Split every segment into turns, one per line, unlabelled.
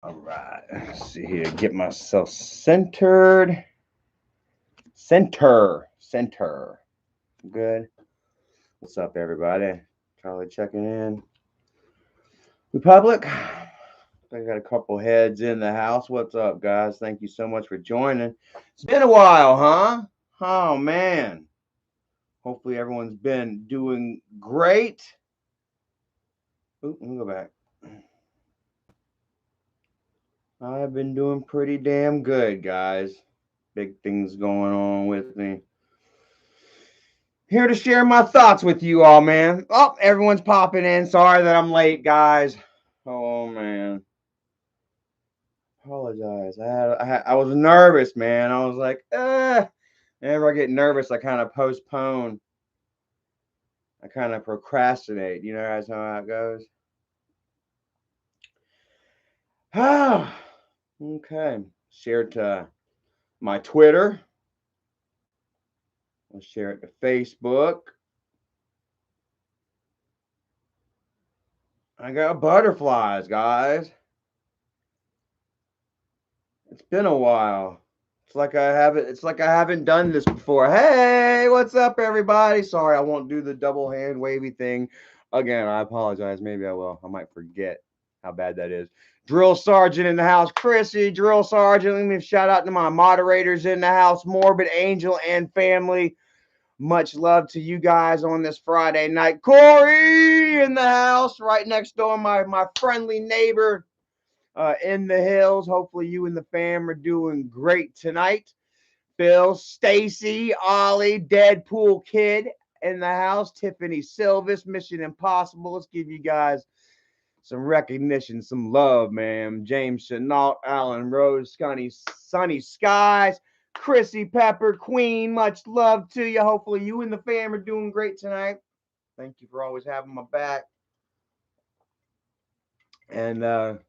All right, let's see here. Get myself centered. Center. Good. What's up, everybody? Charlie checking in. Republic. I got a couple heads in the house. What's up, guys? Thank you so much for joining. It's been a while, huh? Oh man. Hopefully everyone's been doing great. Oop, let me go back. I've been doing pretty damn good, guys. Big things going on with me. Here to share my thoughts with you all, man. Oh, everyone's popping in. Sorry that I'm late, guys. Oh man. Apologize. I was nervous, man. I was like, whenever I get nervous, I kind of postpone. I kind of procrastinate. You know, that's how it goes. Ah, okay. Share it to my Twitter. I'll share it to Facebook. I got butterflies, guys. It's been a while. It's like I haven't done this before. Hey, what's up, everybody? Sorry, I won't do the double hand wavy thing again. I apologize. Maybe I will. I might forget how bad that is. Drill Sergeant in the house. Chrissy, Drill Sergeant. Let me shout out to my moderators in the house, Morbid Angel and family. Much love to you guys on this Friday night. Corey in the house, right next door, my friendly neighbor in the hills. Hopefully you and the fam are doing great tonight. Phil, Stacy, Ollie, Deadpool Kid in the house. Tiffany Silvis, Mission Impossible. Let's give you guys some recognition, some love, man. James Chenault, Alan Rose, Sunny Skies, Chrissy Pepper, Queen. Much love to you. Hopefully you and the fam are doing great tonight. Thank you for always having my back. And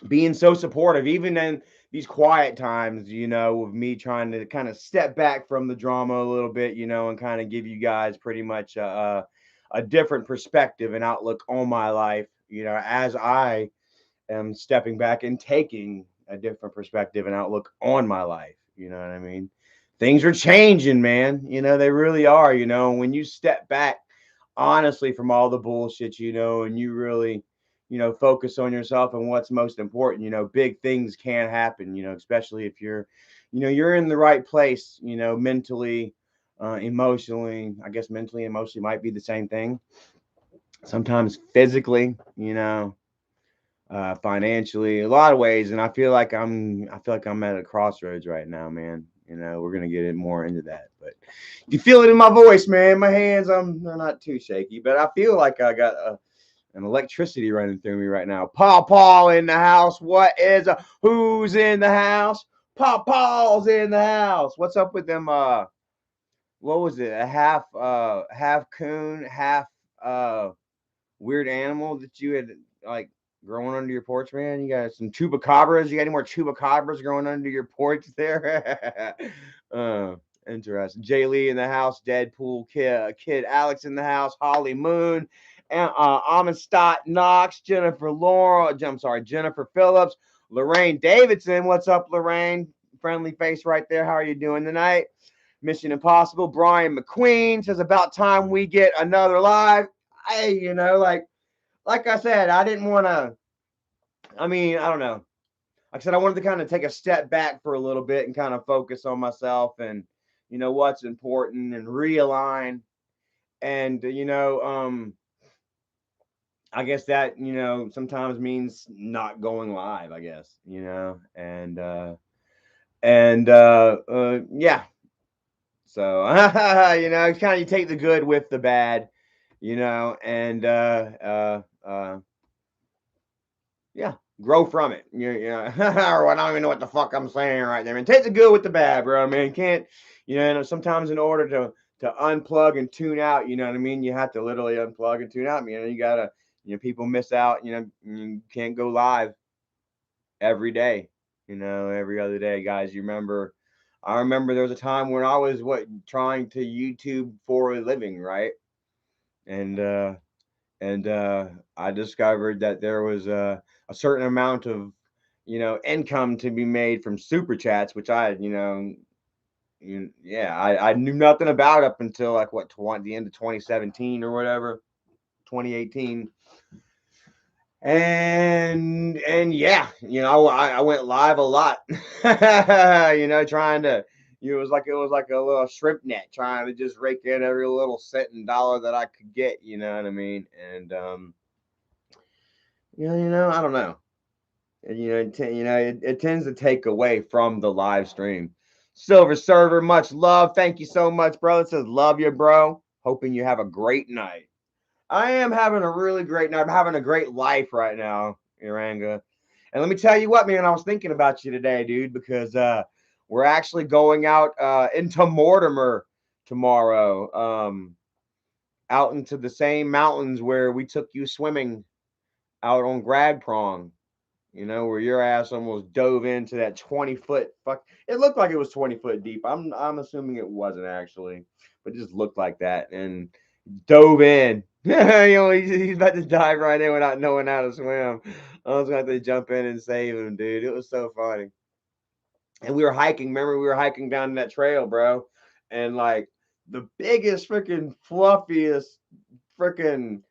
being so supportive, even in these quiet times, you know, of me trying to kind of step back from the drama a little bit, you know, and kind of give you guys pretty much a different perspective and outlook on my life, you know, as I am stepping back and taking a different perspective and outlook on my life. You know what I mean? Things are changing, man. You know, they really are. You know, when you step back honestly from all the bullshit, you know, and you really, you know, focus on yourself and what's most important, you know, big things can happen, you know, especially if you're, you know, you're in the right place, you know, mentally, emotionally. I guess mentally and emotionally might be the same thing. Sometimes physically, you know, financially, a lot of ways. And I feel like I'm at a crossroads right now, man. You know, we're gonna get more into that, but you feel it in my voice, man. My hands, they're not too shaky, but I feel like I got an electricity running through me right now. Paw in the house. What is who's in the house? Paw's in the house. What's up with them? What was it? A half coon, half weird animal that you had like growing under your porch, man? You got some chupacabras. You got any more chupacabras growing under your porch there? uh, Interesting. Jay Lee in the house. Deadpool kid Alex in the house. Holly Moon. And Amistad Knox. Jennifer Phillips. Lorraine Davidson. What's up, Lorraine? Friendly face right there. How are you doing tonight? Mission Impossible. Brian McQueen says about time we get another live. Hey, you know, like I said, I didn't want to. I mean, I don't know. Like I said, I wanted to kind of take a step back for a little bit and kind of focus on myself and you know what's important and realign. And I guess that sometimes means not going live. I guess yeah. So kind of you take the good with the bad, yeah, grow from it. Or I don't even know what the fuck I'm saying right there. Man, take the good with the bad, bro. Man, can't sometimes in order to unplug and tune out, you know what I mean? You have to literally unplug and tune out. You gotta people miss out. You can't go live every day. Every other day, guys. I remember there was a time when I was trying to YouTube for a living, right? And and I discovered that there was a certain amount of income to be made from super chats, which I knew nothing about up until like the end of 2017 or whatever, 2018. And yeah, I went live a lot. Trying to it was like a little shrimp net, trying to just rake in every little cent and dollar that I could get, you know what I mean? And I don't know. It tends to take away from the live stream. Silver Server, much love. Thank you so much, bro. It says love you, bro. Hoping you have a great night. I am having a really great night. I'm having a great life right now, Iranga. And let me tell you what, man, I was thinking about you today, dude, because we're actually going out into Mortimer tomorrow, out into the same mountains where we took you swimming out on Grad Prong. Where your ass almost dove into that 20-foot fuck. It looked like it was 20 foot deep. I'm assuming it wasn't actually, but it just looked like that. And dove in. He's about to dive right in without knowing how to swim. I was going to have to jump in and save him, dude. It was so funny. And we were hiking. Remember, we were hiking down that trail, bro. And like the biggest freaking fluffiest freaking,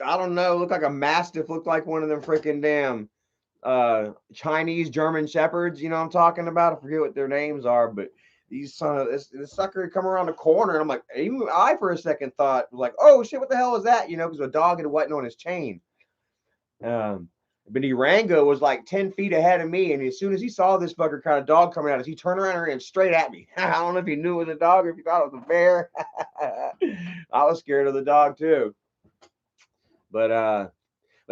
I don't know, looked like a mastiff, looked like one of them freaking damn Chinese German shepherds. You know what I'm talking about? I forget what their names are, but these son of this sucker come around the corner, and I'm like, even I for a second thought like, oh shit, what the hell is that? Because a dog had wasn't on his chain. Um, but Rango was like 10 feet ahead of me, and as soon as he saw this fucker kind of dog coming at us, he turned around and ran straight at me. I don't know if he knew it was a dog or if he thought it was a bear. I was scared of the dog too. But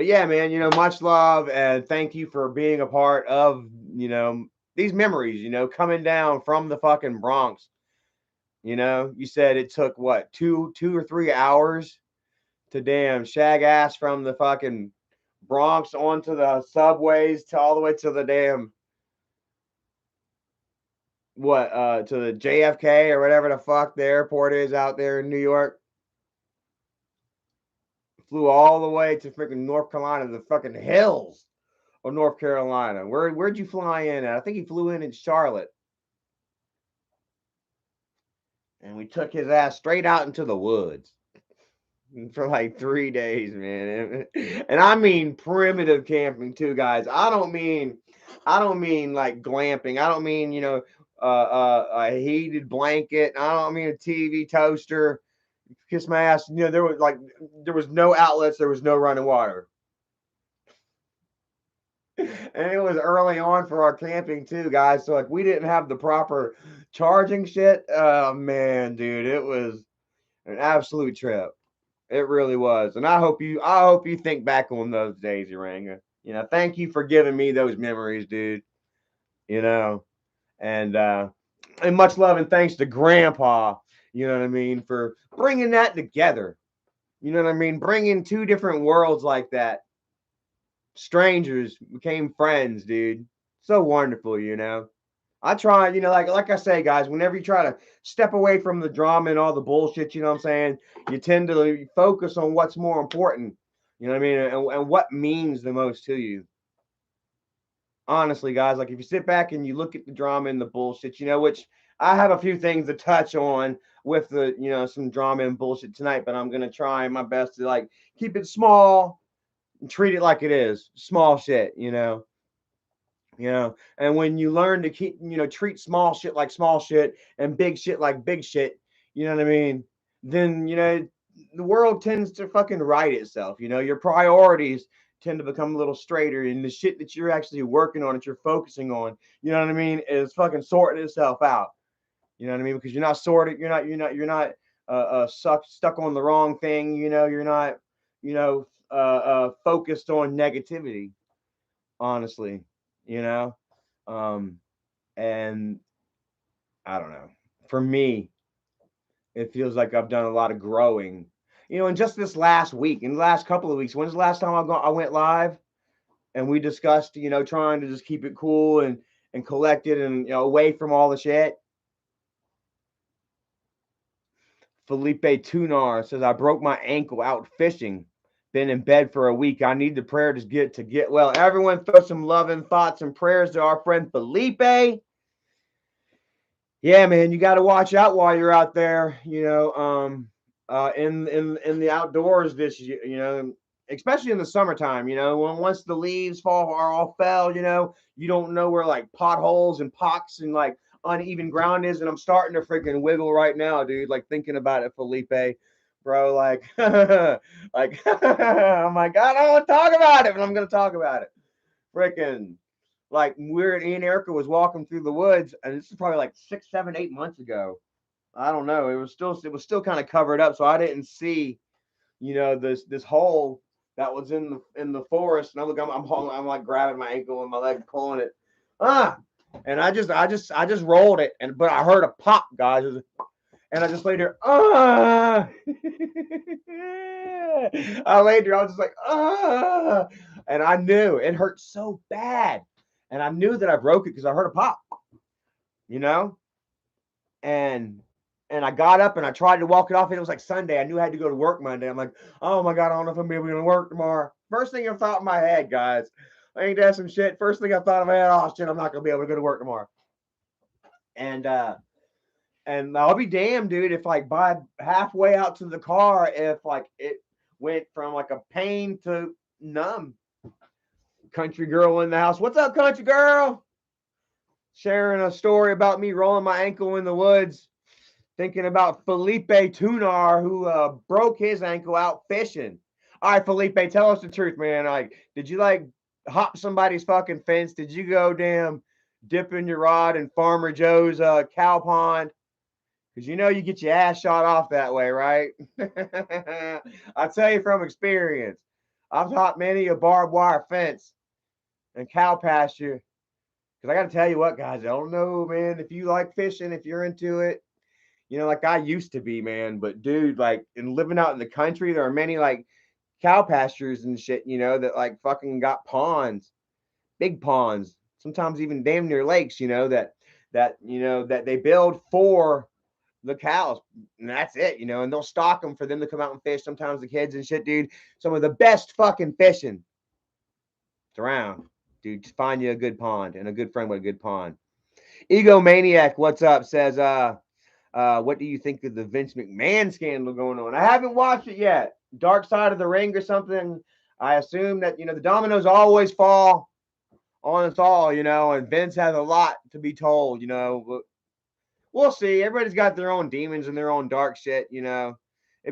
yeah, man, much love and thank you for being a part of, these memories, coming down from the fucking Bronx. You said it took what, 2 or 3 hours to damn shag ass from the fucking Bronx onto the subways to all the way to the damn to the JFK or whatever the fuck the airport is out there in New York. Flew all the way to freaking North Carolina, the fucking hills of North Carolina. Where'd you fly in at? I think he flew in Charlotte. And we took his ass straight out into the woods for like 3 days, man. And I mean primitive camping too, guys. I don't mean like glamping. I don't mean, a heated blanket. I don't mean a TV toaster. Kiss my ass. There was no outlets, there was no running water. And it was early on for our camping too, guys. So like we didn't have the proper charging shit. Oh man, dude, it was an absolute trip. It really was. And I hope you think back on those days, Uranga. Thank you for giving me those memories, dude. You know, and much love and thanks to Grandpa. You know what I mean, for bringing that together. You know what I mean, bringing two different worlds like that. Strangers became friends, dude. So wonderful. I try, like I say, guys, whenever you try to step away from the drama and all the bullshit, you know what I'm saying, you tend to focus on what's more important, you know what I mean, and what means the most to you. Honestly, guys, like if you sit back and you look at the drama and the bullshit, which I have a few things to touch on with the, some drama and bullshit tonight, but I'm gonna try my best to like keep it small and treat it like it is small shit. And when you learn to treat small shit like small shit and big shit like big shit, you know what I mean, then the world tends to fucking right itself. Your priorities tend to become a little straighter, and the shit that you're actually working on, that you're focusing on, you know what I mean, is fucking sorting itself out. You know what I mean? Because you're not sorted, you're not stuck on the wrong thing. You're not focused on negativity, honestly. you know um and I don't know, for me it feels like I've done a lot of growing, in just this last week, in the last couple of weeks. When's the last time I went live and we discussed, trying to just keep it cool and collected and away from all the shit? Felipe Tunar says, I broke my ankle out fishing. Been in bed for a week. I need the prayer to get well. Everyone throw some loving thoughts and prayers to our friend Felipe. Yeah, man, you got to watch out while you're out there, in the outdoors this year, especially in the summertime, when once the leaves fall are all fell, you don't know where like potholes and pocks and like uneven ground is, and I'm starting to freaking wiggle right now, dude, like thinking about it, Felipe, bro, like like I'm like, I don't want to talk about it, but I'm gonna talk about it. Freaking like weird Ian Erica was walking through the woods, and this is probably like 6, 7, 8 months ago. I don't know. It was still kind of covered up, so I didn't see, this hole that was in the forest. And I look, I'm like grabbing my ankle and my leg, pulling it. Ah, and I just rolled it, but I heard a pop, guys, and I just laid there. Ah, I laid there. I was just like, ah, and I knew it hurt so bad, and I knew that I broke it because I heard a pop, you know, and I got up and I tried to walk it off, and it was like Sunday. I knew I had to go to work Monday. I'm like, oh my god, I don't know if I'm gonna be able to work tomorrow. First thing I thought in my head, guys, I ain't that some shit. First thing I thought in my head, oh shit, I'm not gonna be able to go to work tomorrow. And I'll be damned, dude, if like by halfway out to the car, if like it went from like a pain to numb. Country girl in the house. What's up, country girl? Sharing a story about me rolling my ankle in the woods, thinking about Felipe Tunar, who broke his ankle out fishing. All right, Felipe, tell us the truth, man. Like, did you like hop somebody's fucking fence? Did you go damn dipping your rod in Farmer Joe's cow pond? Because you get your ass shot off that way, right? I tell you from experience, I've hopped many a barbed wire fence and cow pasture. Because I got to tell you what, guys, I don't know, man, if you like fishing, if you're into it, like I used to be, man. But dude, like in living out in the country, there are many like cow pastures and shit, that like fucking got ponds, big ponds, sometimes even damn near lakes, that they build for the cows, and that's it, and they'll stock them for them to come out and fish. Sometimes the kids and shit, dude. Some of the best fucking fishing it's around, dude. Just find you a good pond and a good friend with a good pond. Egomaniac, what's up? Says, what do you think of the Vince McMahon scandal going on? I haven't watched it yet. Dark Side of the Ring or something. I assume that the dominoes always fall on us all, and Vince has a lot to be told, but we'll see. Everybody's got their own demons and their own dark shit. It'd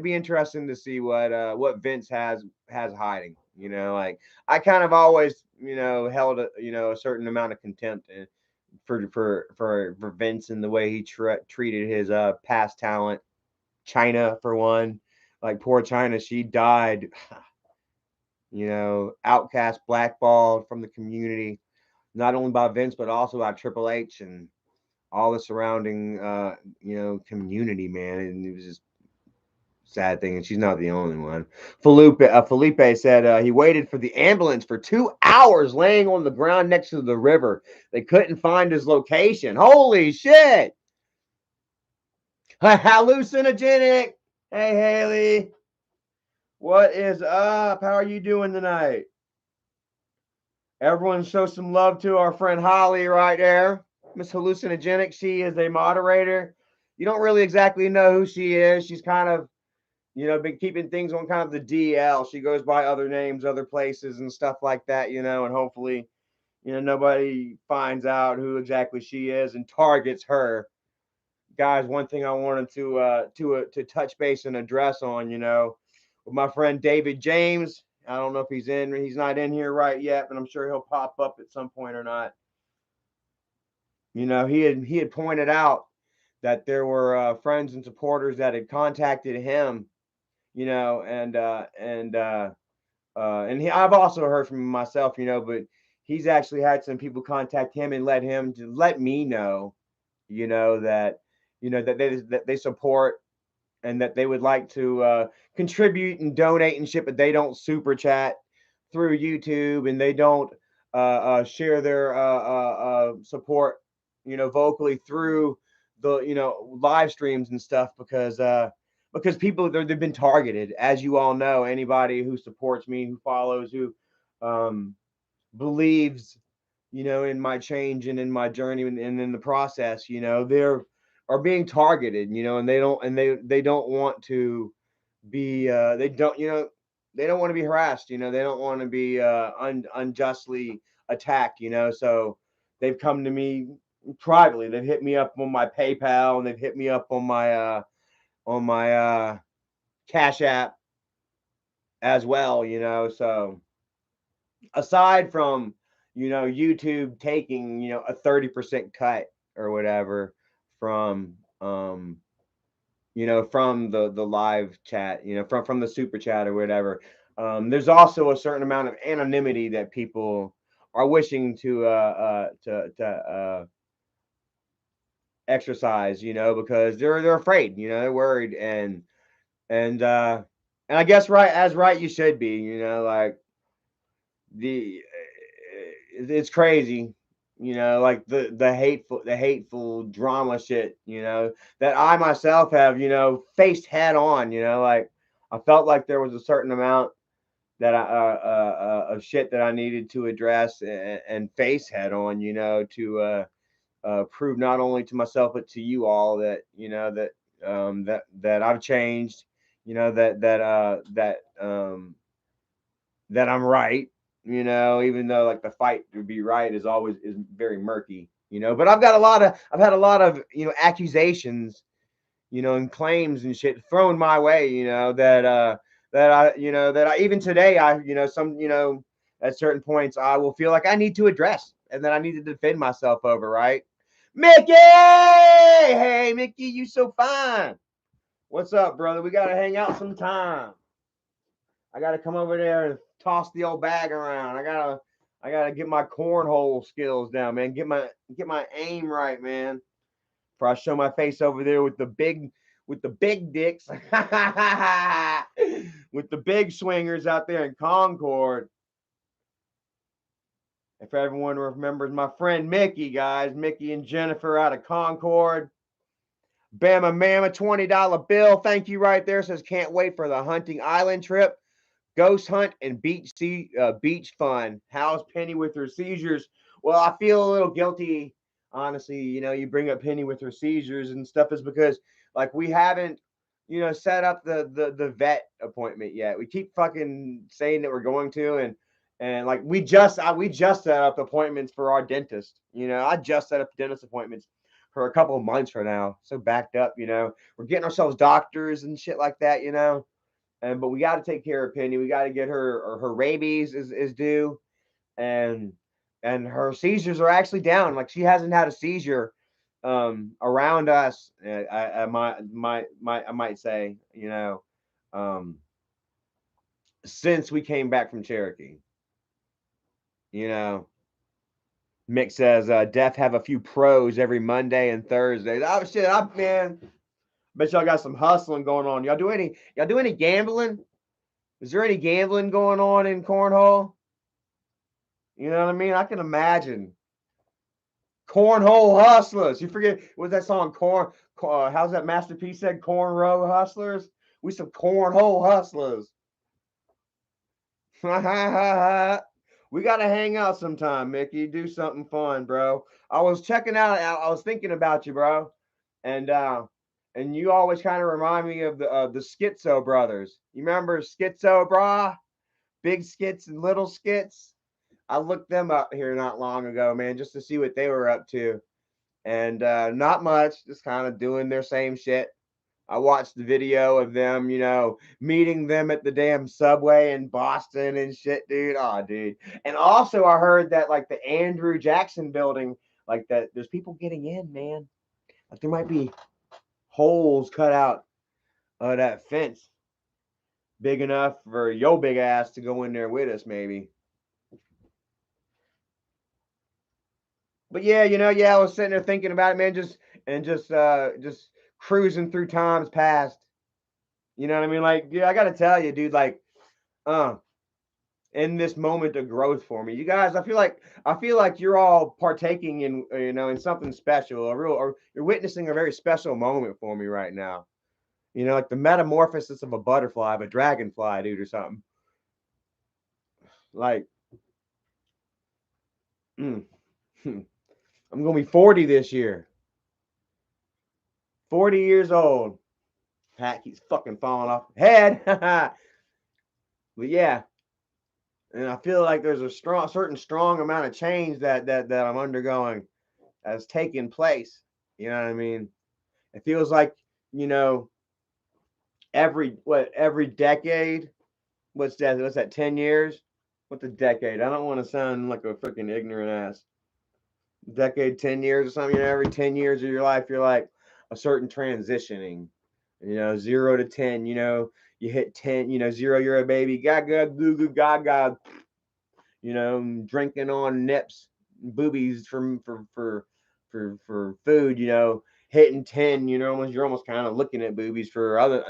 be interesting to see what Vince has hiding. Like I kind of always held a certain amount of contempt for Vince and the way he treated his past talent. China for one, like poor China, she died. Outcast, blackballed from the community, not only by Vince but also by Triple H and all the surrounding community, man. And it was just sad thing, and she's not the only one. Felipe said he waited for the ambulance for 2 hours laying on the ground next to the river. They couldn't find his location. Holy shit. Hallucinogenic. Hey, Haley, what is up? How are you doing tonight? Everyone show some love to our friend Holly right there. Miss Hallucinogenic. She is a moderator. You don't really exactly know who she is. She's kind of, been keeping things on kind of the DL. She goes by other names, other places, and stuff like that, and hopefully, nobody finds out who exactly she is and targets her. Guys, one thing I wanted to touch base and address on, with my friend David James. I don't know if he's in. He's not in here right yet, but I'm sure he'll pop up at some point or not. He had pointed out that there were friends and supporters that had contacted him, I've also heard from him myself, but he's actually had some people contact him and let me know, that they support and that they would like to contribute and donate and shit, but they don't super chat through YouTube and they don't share their support, vocally through the live streams and stuff because because people they've been targeted, as you all know. Anybody who supports me, who follows, who um, believes, in my change and in my journey and in the process, they're are being targeted, and they don't want to be they don't they don't want to be harassed, they don't want to be unjustly attacked, so they've come to me privately. They've hit me up on my PayPal, and they've hit me up on my Cash App as well, so aside from YouTube taking a 30% cut or whatever from from the live chat, from the super chat or whatever, there's also a certain amount of anonymity that people are wishing to exercise, because they're afraid, they're worried, and I guess right you should be, like the it's crazy, like the hateful drama shit, that I myself have, faced head on, like I felt like there was a certain amount that of shit that I needed to address and face head on, prove not only to myself but to you all that that I've changed, that I'm right, even though like the fight to be right is very murky, But I've had a lot of accusations, and claims and shit thrown my way, that I even today I some at certain points I will feel like I need to address and that I need to defend myself over, right? Mickey, hey Mickey, you so fine. What's up, brother? We gotta hang out sometime. I gotta come over there and toss the old bag around. I gotta get my cornhole skills down, man. Get my aim right, man. Before I show my face over there with the big dicks, with the big swingers out there in Concord. If everyone remembers my friend Mickey, guys, Mickey and Jennifer out of Concord. Bama Mama, $20 bill. Thank you right there. Says can't wait for the hunting island trip. Ghost hunt and beach fun. How's Penny with her seizures? Well, I feel a little guilty, honestly. You bring up Penny with her seizures and stuff is because like we haven't, set up the vet appointment yet. We keep fucking saying that we're going to, and like we just set up appointments for our dentist. I just set up dentist appointments for a couple of months from now. So backed up. We're getting ourselves doctors and shit like that. But we got to take care of Penny. We got to get her rabies is due, and her seizures are actually down. Like she hasn't had a seizure around us. I might say, since we came back from Cherokee. Mick says Def have a few pros every Monday and Thursday. Oh shit, man. Bet y'all got some hustling going on. Y'all do any gambling? Is there any gambling going on in cornhole? You know what I mean? I can imagine. Cornhole hustlers. You forget what's that song? How's that Master P said? Cornrow hustlers. We some cornhole hustlers. We gotta hang out sometime, Mickey. Do something fun, bro. I was checking out. I was thinking about you, bro, and you always kind of remind me of the Schizo brothers. You remember Schizo, brah? Big Skits and Little Skits. I looked them up here not long ago, man, just to see what they were up to, and not much. Just kind of doing their same shit. I watched the video of them, meeting them at the damn subway in Boston and shit, dude. Oh, dude. And also, I heard that like the Andrew Jackson building, like that, there's people getting in, man. Like there might be holes cut out of that fence big enough for your big ass to go in there with us, maybe. But yeah, I was sitting there thinking about it, man, just cruising through times past. You know what I mean? Like, dude, I gotta tell you, dude, like, uh, in this moment of growth for me, you guys, I feel like you're all partaking in, in something special, or you're witnessing a very special moment for me right now. You know, like the metamorphosis of a butterfly, of a dragonfly, dude, or something. Like, mm, I'm gonna be 40 this year. 40 years old. Pat keeps fucking falling off head. But yeah, and I feel like there's a certain strong amount of change that I'm undergoing that's taking place. You know what I mean? It feels like, you know, every decade. What's that? What's that? 10 years? What's a decade? I don't want to sound like a freaking ignorant ass. Decade, 10 years or something. You know, every 10 years of your life, you're like a certain transitioning. You know, 0 to 10. You know, you hit 10. You know, 0, you're a baby. Gaga, goo goo, gaga. You know, drinking on nips, boobies for food. You know, hitting 10. You know, you're almost kind of looking at boobies for other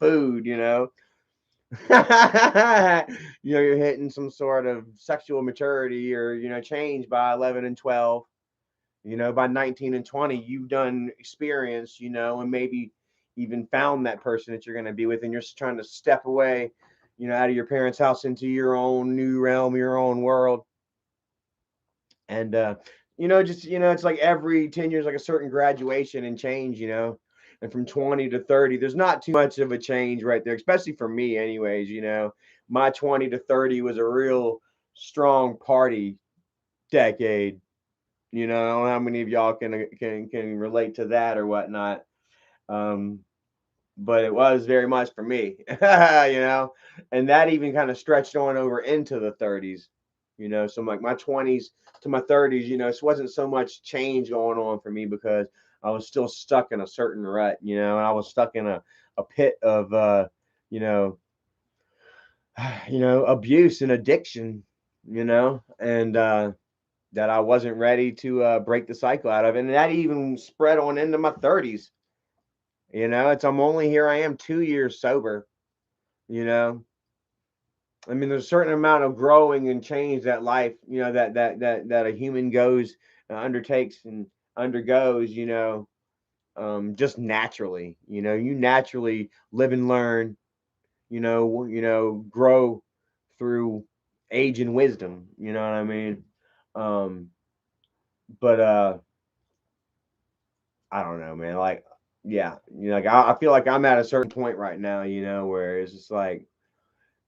food. You know. You know, you're hitting some sort of sexual maturity or, you know, change by 11 and 12. You know, by 19 and 20, you've done experience, you know, and maybe even found that person that you're going to be with, and you're trying to step away, you know, out of your parents' house into your own new realm, your own world. And, you know, just, you know, it's like every 10 years, like a certain graduation and change, you know, and from 20 to 30, there's not too much of a change right there, especially for me, anyways. You know, my 20 to 30 was a real strong party decade. You know, I don't know how many of y'all can relate to that or whatnot. Um, but it was very much for me, you know, and that even kind of stretched on over into the 30s, you know. So like my 20s to my 30s, you know, it wasn't so much change going on for me because I was still stuck in a certain rut, you know, and I was stuck in a pit of you know, abuse and addiction, you know, and that I wasn't ready to break the cycle out of, and that even spread on into my 30s. You know, I'm only here. I am 2 years sober. You know, I mean, there's a certain amount of growing and change that life, you know, that a human goes, undertakes and undergoes. You know, just naturally. You know, you naturally live and learn. Grow through age and wisdom. You know what I mean? Um, but I don't know, man. Like, yeah, you know, like I feel like I'm at a certain point right now, you know, where it's just like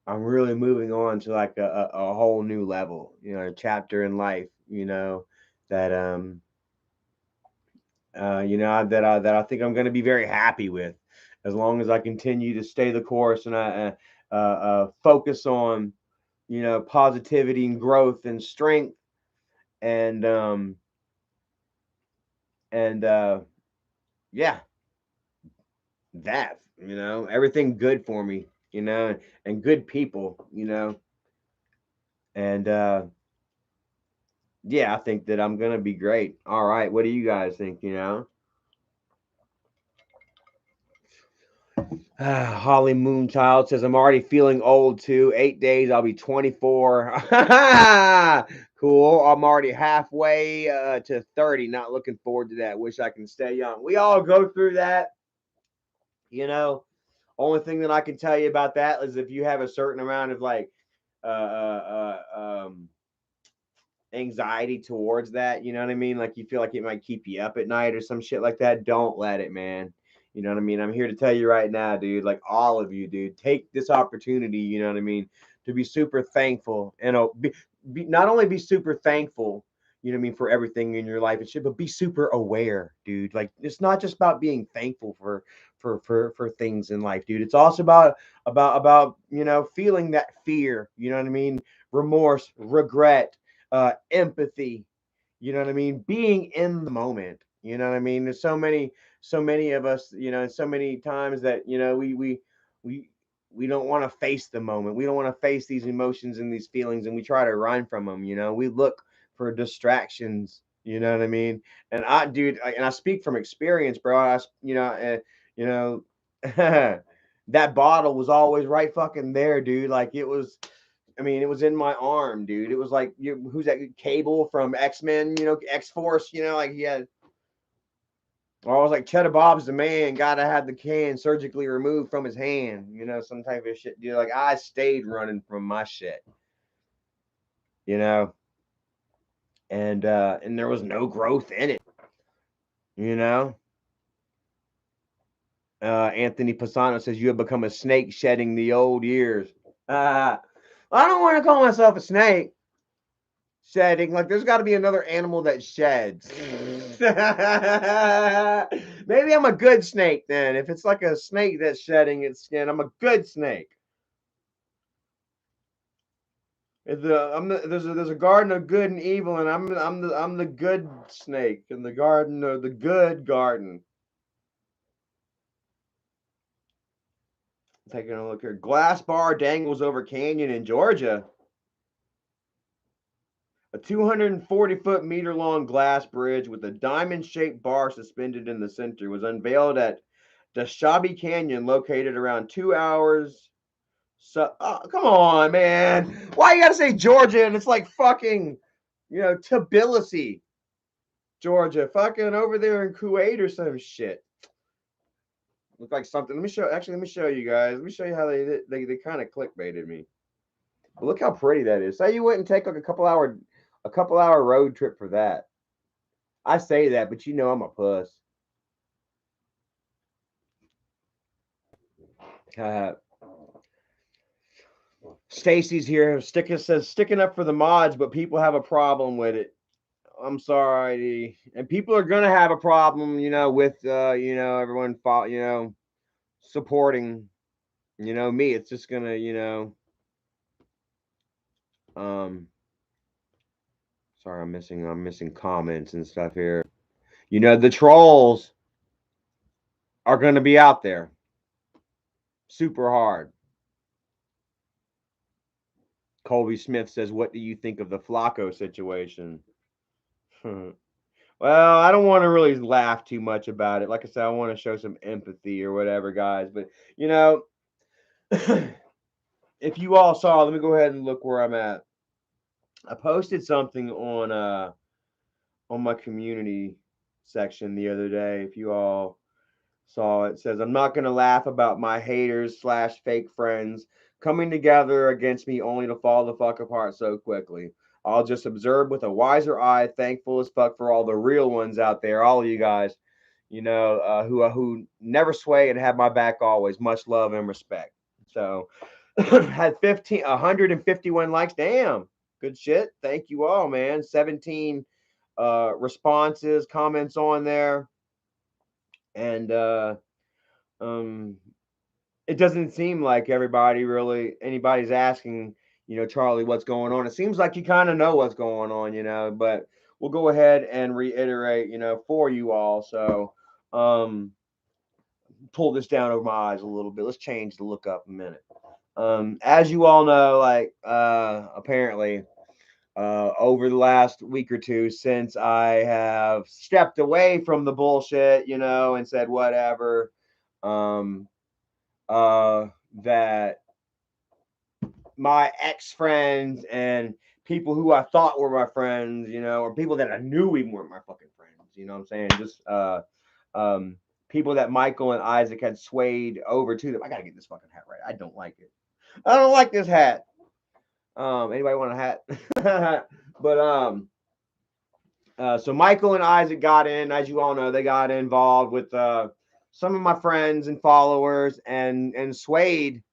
I'm really moving on to like a whole new level, you know, a chapter in life, you know, that that I think I'm going to be very happy with, as long as I continue to stay the course and I focus on, you know, positivity and growth and strength and and yeah, that, you know, everything good for me, you know, and good people, you know, and yeah, I think that I'm gonna be great. All right, what do you guys think? You know, Holly Moonchild says I'm already feeling old too. 8 days, I'll be 24. Cool. I'm already halfway to 30. Not looking forward to that. Wish I can stay young. We all go through that, you know. Only thing that I can tell you about that is if you have a certain amount of like uh, uh, anxiety towards that, you know what I mean? Like you feel like it might keep you up at night or some shit like that. Don't let it, man. You know what I mean? I'm here to tell you right now, dude, like all of you, dude, take this opportunity, you know what I mean, to be super thankful and not only be super thankful, you know what I mean, for everything in your life and shit, but be super aware, dude. Like it's not just about being thankful for things in life, dude. It's also about you know, feeling that fear, you know what I mean, remorse, regret, empathy, you know what I mean, being in the moment, you know what I mean. There's so many of us, you know, so many times that, you know, we we don't want to face the moment, we don't want to face these emotions and these feelings, and we try to run from them, you know, we look for distractions, you know what I mean. And I speak from experience, bro. You know, that bottle was always right fucking there, dude. Like it was, I mean, it was in my arm, dude. It was like, who's that Cable from X-Men, you know, X-Force, you know, like he had Or I was like, Cheddar Bob's the man, gotta have the can surgically removed from his hand, you know, some type of shit. Dude, like I stayed running from my shit, you know, and there was no growth in it, you know. Anthony Pisano says you have become a snake shedding the old years. I don't want to call myself a snake shedding. Like, there's got to be another animal that sheds. Maybe I'm a good snake then. If it's like a snake that's shedding its skin, I'm a good snake. There's a garden of good and evil, and I'm the good snake in the garden of the good garden. Taking a look here. Glass bar dangles over canyon in Georgia. A 240 meter long glass bridge with a diamond shaped bar suspended in the center was unveiled at Dashabi Canyon, located around 2 hours. So, come on, man. Why you gotta say Georgia and it's like fucking, Tbilisi, Georgia, fucking over there in Kuwait or some shit. Look like something. Let me show you guys. Let me show you how they kind of clickbaited me. But look how pretty that is. Say you wouldn't take like a couple hour road trip for that. I say that, but you know I'm a puss. Stacy's here. Sticking up for the mods, but people have a problem with it. I'm sorry, and people are gonna have a problem, with everyone supporting, me. It's just gonna, sorry, I'm missing comments and stuff here. The trolls are gonna be out there, super hard. Colby Smith says, "What do you think of the Flacco situation?" Well, I don't want to really laugh too much about it. Like I said, I want to show some empathy or whatever, guys. But if you all saw, let me go ahead and look where I'm at. I posted something on my community section the other day. If you all saw it, says, "I'm not gonna laugh about my haters / fake friends coming together against me only to fall the fuck apart so quickly. I'll just observe with a wiser eye, thankful as fuck for all the real ones out there, all of you guys, who never sway and have my back always. Much love and respect." So had 151 likes. Damn, good shit. Thank you all, man. 17 responses, comments on there, and it doesn't seem like anybody's asking, Charlie, what's going on. It seems like you kind of know what's going on, but we'll go ahead and reiterate, for you all. So pull this down over my eyes a little bit. Let's change the look up a minute. As you all know, like apparently over the last week or two, since I have stepped away from the bullshit, and said whatever, that my ex friends and people who I thought were my friends, or people that I knew even weren't my fucking friends, you know what I'm saying? Just people that Michael and Isaac had swayed over to them. I gotta get this fucking hat right. I don't like it. I don't like this hat. Anybody want a hat? But so Michael and Isaac got in, as you all know, they got involved with some of my friends and followers and swayed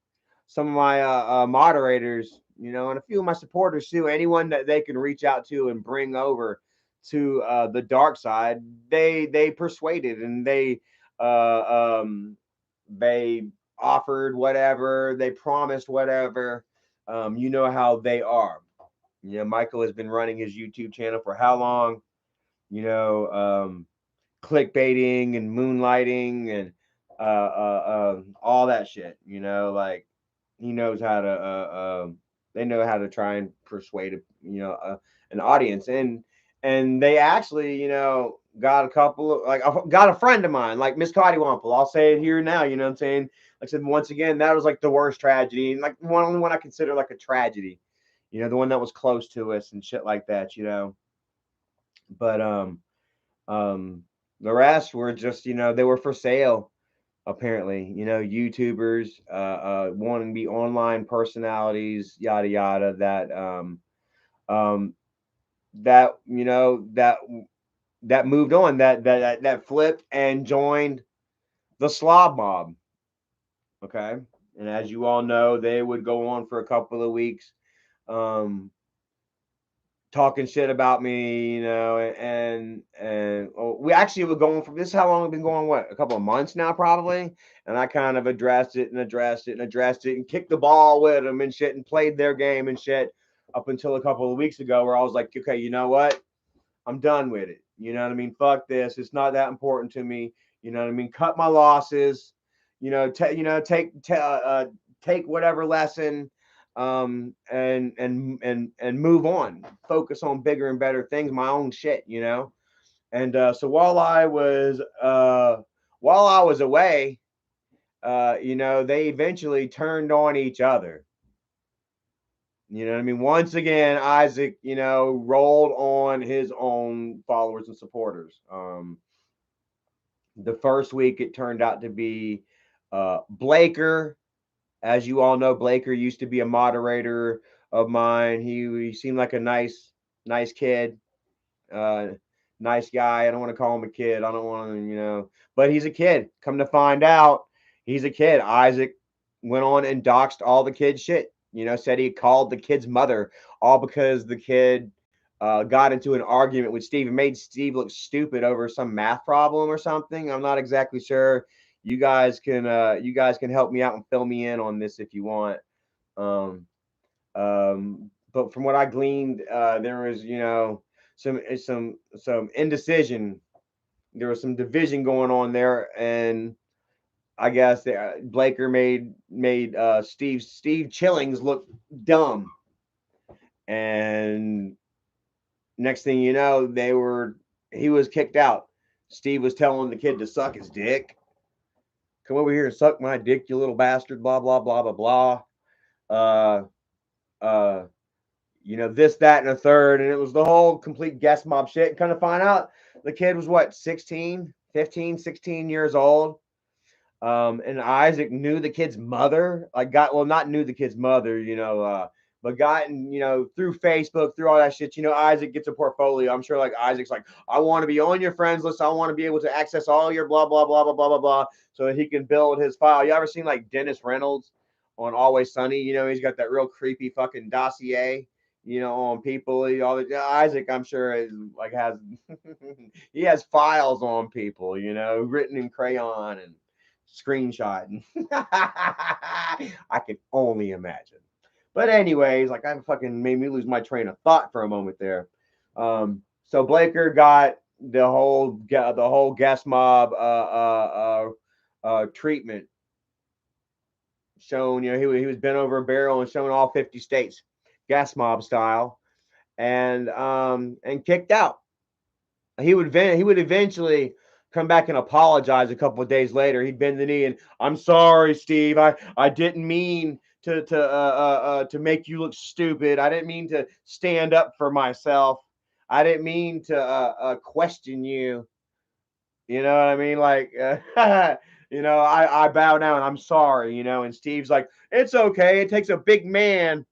some of my moderators, and a few of my supporters too. Anyone that they can reach out to and bring over to the dark side, they persuaded, and they offered whatever, they promised whatever. You know how they are. Michael has been running his YouTube channel for how long? Clickbaiting and moonlighting and all that shit. Like he knows how to. They know how to try and persuade an audience, and they actually got a couple of got a friend of mine like Miss Cottywomple. I'll say it here now. You know what I'm saying? Like I said, once again, that was like the worst tragedy, and like only one I consider like a tragedy. The one that was close to us and shit like that. But The rest were just, they were for sale, apparently. YouTubers, wanting to be online personalities, yada yada. Um, that that moved on, that flipped and joined the slob mob. Okay, and as you all know, they would go on for a couple of weeks, um, talking shit about me, and we actually were going from this is how long we've been going, what, a couple of months now, probably. And I kind of addressed it and addressed it and addressed it and kicked the ball with them and shit and played their game and shit up until a couple of weeks ago, where I was like, okay, you know what? I'm done with it. You know what I mean? Fuck this. It's not that important to me. You know what I mean? Cut my losses. Take whatever lesson, and move on. Focus on bigger and better things, my own shit. And so while I was away, they eventually turned on each other. You know what I mean? Once again, Isaac, rolled on his own followers and supporters. The first week, it turned out to be Blaker. As you all know, Blaker used to be a moderator of mine. He seemed like a nice kid, uh, nice guy. I don't want to call him a kid. I don't want to, but he's a kid. Come to find out, he's a kid. Isaac went on and doxed all the kids' shit. Said he called the kid's mother, all because the kid got into an argument with Steve and made Steve look stupid over some math problem or something. I'm not exactly sure. You guys can help me out and fill me in on this if you want. Um, but from what I gleaned, there was, some indecision. There was some division going on there, and I guess Blaker made Steve Chillings look dumb. And next thing you know, he was kicked out. Steve was telling the kid to suck his dick. Come over here and suck my dick, you little bastard. Blah blah blah blah blah. Uh, uh, this, that, and a third. And it was the whole complete guest mob shit. And kind of find out the kid was what, 16, 15, 16 years old. And Isaac knew the kid's mother. Not knew the kid's mother, but gotten, through Facebook, through all that shit. Isaac gets a portfolio. I'm sure, like, Isaac's like, I want to be on your friends list. I want to be able to access all your blah blah blah blah blah blah blah, so that he can build his file. You ever seen like Dennis Reynolds on Always Sunny? He's got that real creepy fucking dossier, on people. Isaac, I'm sure, is like has he has files on people, written in crayon and screenshot. I can only imagine. But anyways, like, I fucking made me lose my train of thought for a moment there. So Blaker got the whole guest mob treatment shown. He was bent over a barrel and shown all 50 states, gas mob style, and kicked out. He would eventually come back and apologize a couple of days later. He'd bend the knee and, I'm sorry, Steve. I didn't mean to make you look stupid. I didn't mean to stand up for myself. I didn't mean to question you. You know what I mean? Like, I bow down. I'm sorry. And Steve's like, it's okay. It takes a big man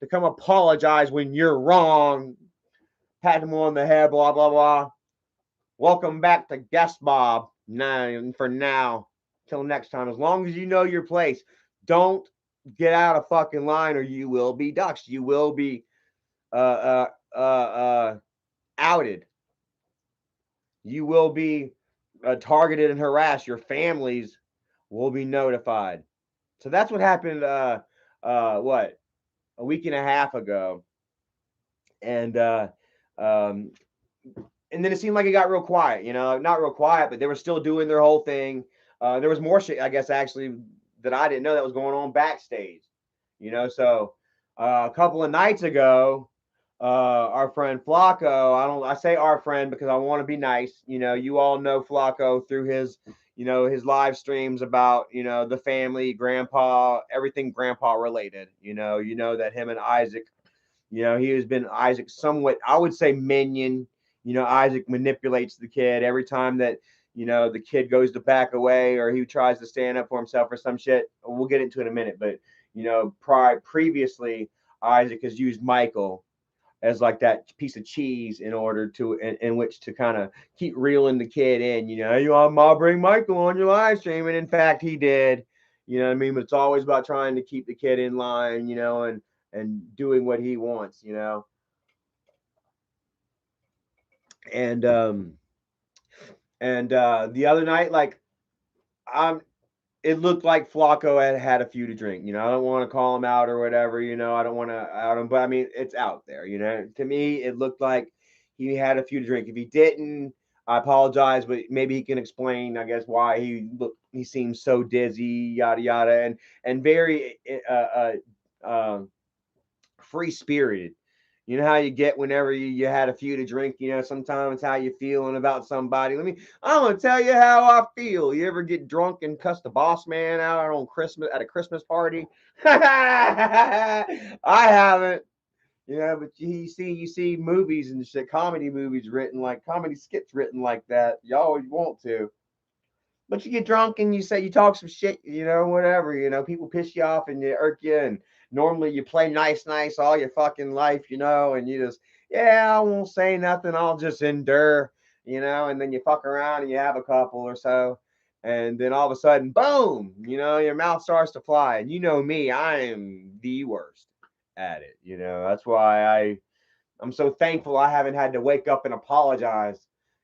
to come apologize when you're wrong. Pat him on the head. Blah blah blah. Welcome back to Guest Mob. Now, for now, till next time. As long as you know your place, don't get out of fucking line, or you will be doxxed. You will be outed. You will be targeted and harassed. Your families will be notified. So that's what happened. What, a week and a half ago, and um, and then it seemed like it got real quiet. Not real quiet, but they were still doing their whole thing. There was more shit, I guess, actually, that I didn't know that was going on backstage. So a couple of nights ago, our friend Flacco. I say our friend because I want to be nice. You all know Flacco through his live streams about the family, grandpa, everything grandpa related. That him and Isaac. He has been Isaac's somewhat, I would say, minion. Isaac manipulates the kid every time that, the kid goes to back away or he tries to stand up for himself or some shit. We'll get into it in a minute, but previously Isaac has used Michael as like that piece of cheese in order to in which to kind of keep reeling the kid in. I'll bring Michael on your live stream, and in fact he did. You know what I mean? But it's always about trying to keep the kid in line, and doing what he wants, and the other night, like, I'm it looked like Flacco had a few to drink. I don't want to call him out or whatever. I don't want to out him, but I mean, it's out there. To me, it looked like he had a few to drink. If he didn't, I apologize, but maybe he can explain, I guess, why he seems so dizzy, yada yada, and very free spirited. You know how you get whenever you had a few to drink, sometimes how you feeling about somebody. I'm gonna tell you how I feel. You ever get drunk and cuss the boss man out on Christmas at a Christmas party? I haven't. But you see movies and shit, comedy movies written like comedy skits written like that. You always want to. But you get drunk and you talk some shit, whatever, people piss you off and you irk you, and normally you play nice all your fucking life, and you just, yeah, I won't say nothing, I'll just endure, and then you fuck around and you have a couple or so, and then all of a sudden, boom, your mouth starts to fly, and me, I am the worst at it, that's why I'm so thankful I haven't had to wake up and apologize,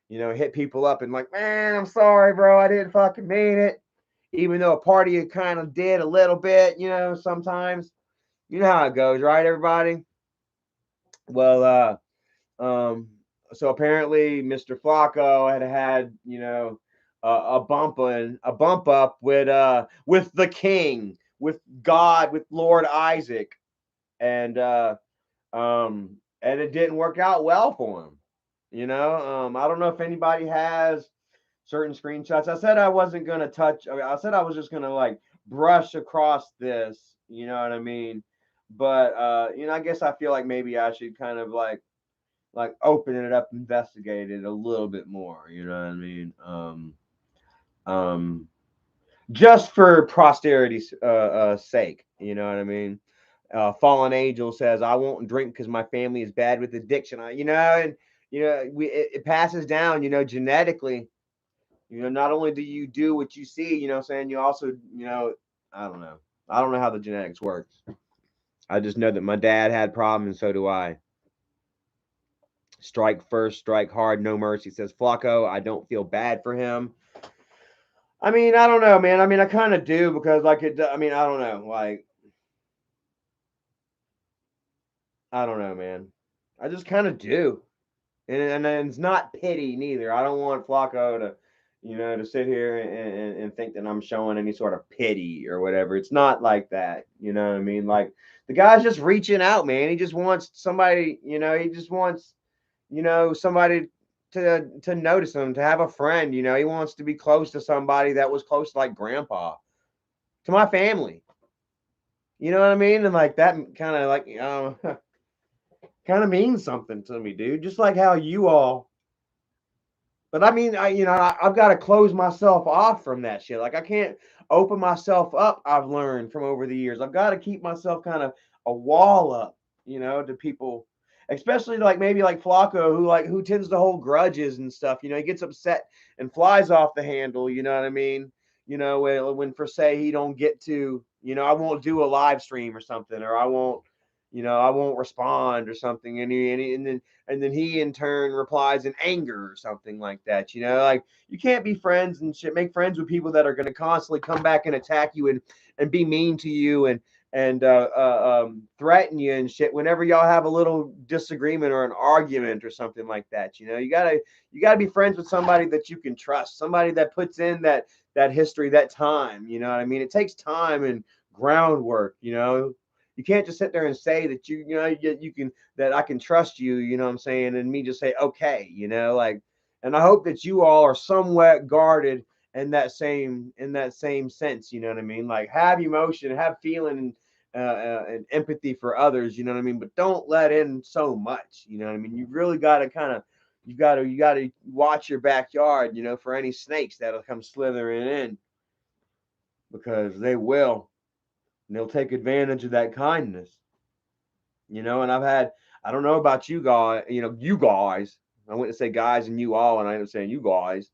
hit people up and like, man, I'm sorry, bro. I didn't fucking mean it. Even though a party it kind of did a little bit, sometimes. You know how it goes, right, everybody? Well, um, so apparently Mr. Flacco had, a bump up with the king, with God, with Lord Isaac. And and it didn't work out well for him. I don't know if anybody has certain screenshots. I said I wasn't gonna touch. I said I was just gonna like brush across this. You know what I mean? But I guess I feel like maybe I should kind of like open it up, investigate it a little bit more. You know what I mean? Um, just for posterity's sake. You know what I mean? Fallen Angel says, "I won't drink because my family is bad with addiction." And it passes down, genetically. Not only do you do what you see, what I'm saying, you also, I don't know. I don't know how the genetics works. I just know that my dad had problems, and so do I. Strike first, strike hard, no mercy, says Flacco. I don't feel bad for him. I mean, I don't know, man. I mean, I kind of do because, like, I mean, I don't know. Like, I don't know, man. I just kind of do. And it's not pity neither. I don't want Flacco to, to sit here and think that I'm showing any sort of pity or whatever. It's not like that. You know what I mean? Like the guy's just reaching out, man. He just wants somebody, he just wants, somebody to notice him, to have a friend. He wants to be close to somebody that was close to like grandpa, to my family. You know what I mean? And like that kind of like, kind of means something to me, dude. Just like how you all. But I mean, I've got to close myself off from that shit. Like I can't open myself up. I've learned from over the years. I've got to keep myself kind of a wall up, to people, especially like maybe like Flacco, who tends to hold grudges and stuff. He gets upset and flies off the handle. You know what I mean? When for say he don't get to, I won't do a live stream or something, or I won't respond or something. And then he in turn replies in anger or something like that. Like you can't be friends and shit. Make friends with people that are going to constantly come back and attack you and be mean to you and threaten you and shit whenever y'all have a little disagreement or an argument or something like that. You gotta be friends with somebody that you can trust, somebody that puts in that history, that time. You know what I mean? It takes time and groundwork. You can't just sit there and say that you can, that I can trust you, what I'm saying, and me just say okay, like, and I hope that you all are somewhat guarded in that same sense, you know what I mean? Like have emotion, have feeling and empathy for others, you know what I mean? But don't let in so much, you know what I mean? You really got to kind of you gotta watch your backyard, you know, for any snakes that'll come slithering in, because they will. And they'll take advantage of that kindness, you know. And I don't know about you guys, you know, you guys. I went to say guys and you all, and I ended up saying you guys.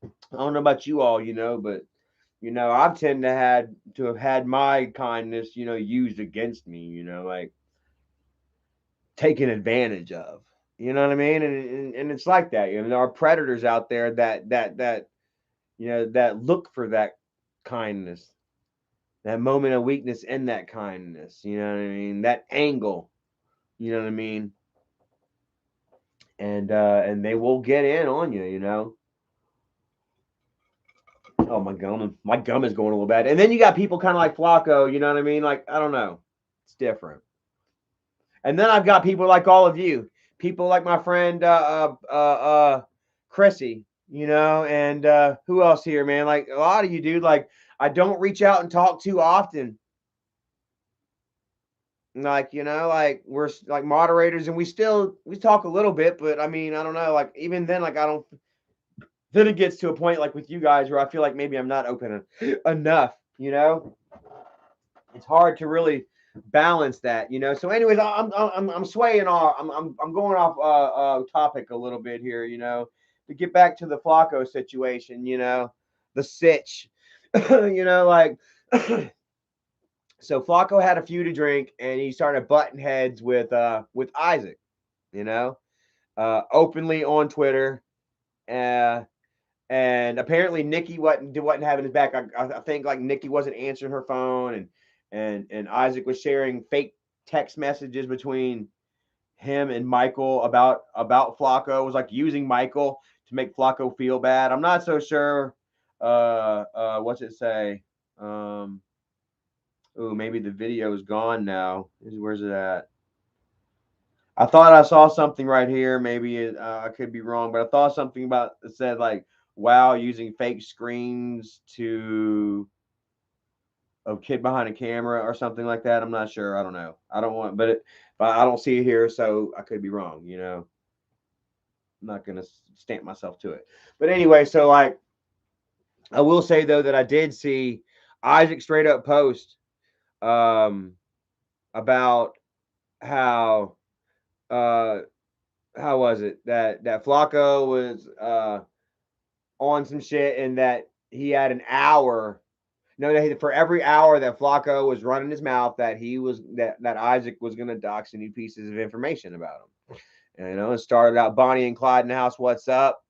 I don't know about you all, you know, but you know, I've tended to have had my kindness, you know, used against me, you know, like taken advantage of. You know what I mean? And it's like that. You know, there are predators out there that you know, that look for that kindness, that moment of weakness in that kindness. You know what I mean? That angle. You know what I mean? And they will get in on you. You know. Oh, my gum is going a little bad. And then you got people kind of like Flacco. You know what I mean? Like, I don't know, it's different. And then I've got people like all of you, people like my friend Chrissy, you know, and who else here, man? Like a lot of you, dude. Like I don't reach out and talk too often. Like, you know, like we're like moderators, and we talk a little bit, but I mean, I don't know. Like even then, like I don't. Then it gets to a point like with you guys where I feel like maybe I'm not open enough. You know, it's hard to really balance that, you know. So, anyways, I'm swaying off. I'm going off topic a little bit here, you know, to get back to the Flacco situation, you know, the sitch, you know, like. So Flacco had a few to drink, and he started butting heads with Isaac, you know, openly on Twitter. Uh, and apparently Nikki wasn't having his back. I think like Nikki wasn't answering her phone, and Isaac was sharing fake text messages between him and Michael about Flacco. It was like using Michael to make Flacco feel bad. I'm not so sure. What's it say? Oh, maybe the video is gone now. Where's it at? I thought I saw something right here. Maybe I could be wrong, but I thought something about it said like, "Wow, using fake screens to a kid behind a camera" or something like that. I'm not sure. I don't know. I don't want, but I don't see it here, so I could be wrong. You know, I'm not gonna stamp myself to it. But anyway, so like, I will say though that I did see Isaac straight up post um about how uh how was it that Flacco was on some shit, and that he had an hour. No, that for every hour that Flacco was running his mouth, that Isaac was going to dox any pieces of information about him. And, you know, it started out Bonnie and Clyde in the house. What's up?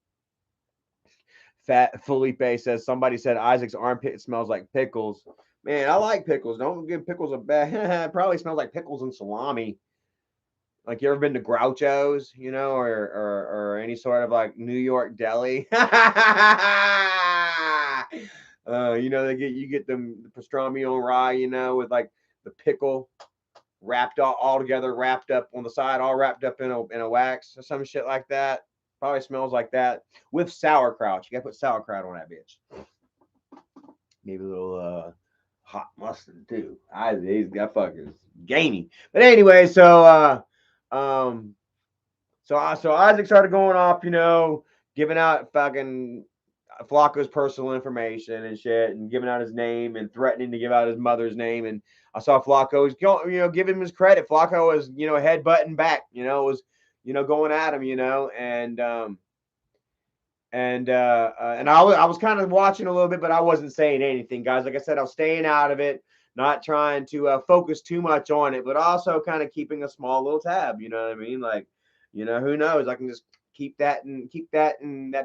Fat Felipe says somebody said Isaac's armpit smells like pickles. Man, I like pickles. Don't give pickles a bad. It probably smells like pickles and salami. Like you ever been to Groucho's, you know, or any sort of like New York deli? You know, you get the pastrami on rye, you know, with like the pickle wrapped all together, wrapped up on the side, all wrapped up in a wax or some shit like that. Probably smells like that with sauerkraut. You gotta put sauerkraut on that bitch. Maybe a little hot mustard too. He's got fuckers gamey. But anyway, um so Isaac started going off, you know, giving out fucking Flacco's personal information and shit, and giving out his name and threatening to give out his mother's name. And I saw Flacco, you know, giving him his credit. Flacco was, you know, headbutting back, you know, was, you know, going at him, you know, and I was kind of watching a little bit, but I wasn't saying anything, guys. Like I said, I was staying out of it, not trying to focus too much on it, but also kind of keeping a small little tab. You know what I mean? Like, you know, who knows? I can just keep that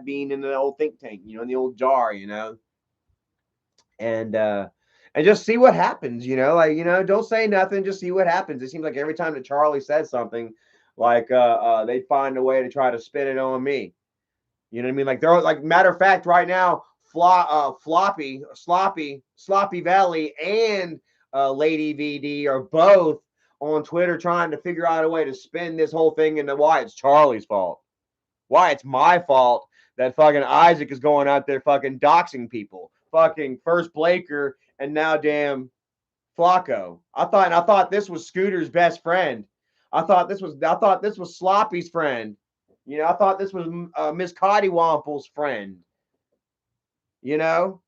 being in the old think tank, you know, in the old jar, you know, and uh, and just see what happens. You know, like, you know, don't say nothing, just see what happens. It seems like every time that Charlie says something, like they'd find a way to try to spin it on me. You know what I mean? Like they're like, matter of fact, right now, Sloppy Valley, and Lady VD are both on Twitter trying to figure out a way to spin this whole thing into why it's Charlie's fault, why it's my fault that fucking Isaac is going out there fucking doxing people, fucking first Blaker, and now damn Flacco. I thought this was Scooter's best friend. I thought this was Sloppy's friend. You know, I thought this was Miss Cottywample's friend. You know,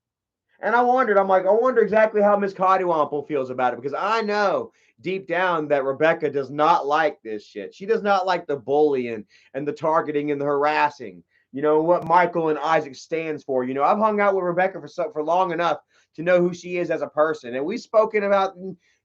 and I wondered, I'm like, I wonder exactly how Miss Cottywomple feels about it because I know deep down that Rebecca does not like this shit. She does not like the bullying and the targeting and the harassing. You know what Michael and Isaac stands for. You know, I've hung out with Rebecca for long enough to know who she is as a person, and we've spoken about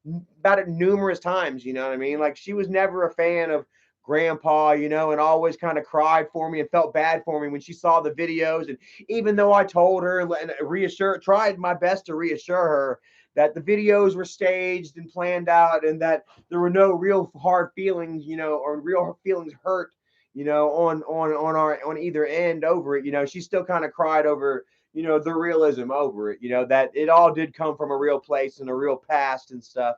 it numerous times. You know what I mean? Like she was never a fan of grandpa, you know, and always kind of cried for me and felt bad for me when she saw the videos. And even though I told her and tried my best to reassure her that the videos were staged and planned out and that there were no real hard feelings, you know, or real feelings hurt, you know, on either end over it, you know, she still kind of cried over, you know, the realism over it, you know, that it all did come from a real place and a real past and stuff.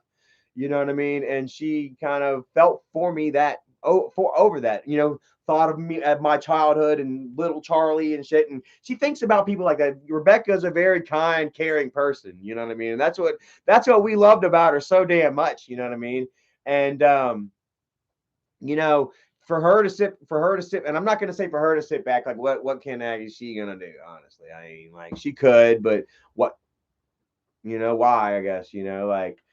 You know what I mean? And she kind of felt for me that for over that, you know, thought of me at my childhood and little Charlie and shit. And she thinks about people like that. Rebecca's a very kind, caring person. You know what I mean? And that's what we loved about her so damn much. You know what I mean? And you know, for her to sit, and I'm not gonna say for her to sit back. Like what can is she gonna do? Honestly, I mean, like she could, but what, you know, why? I guess, you know, like,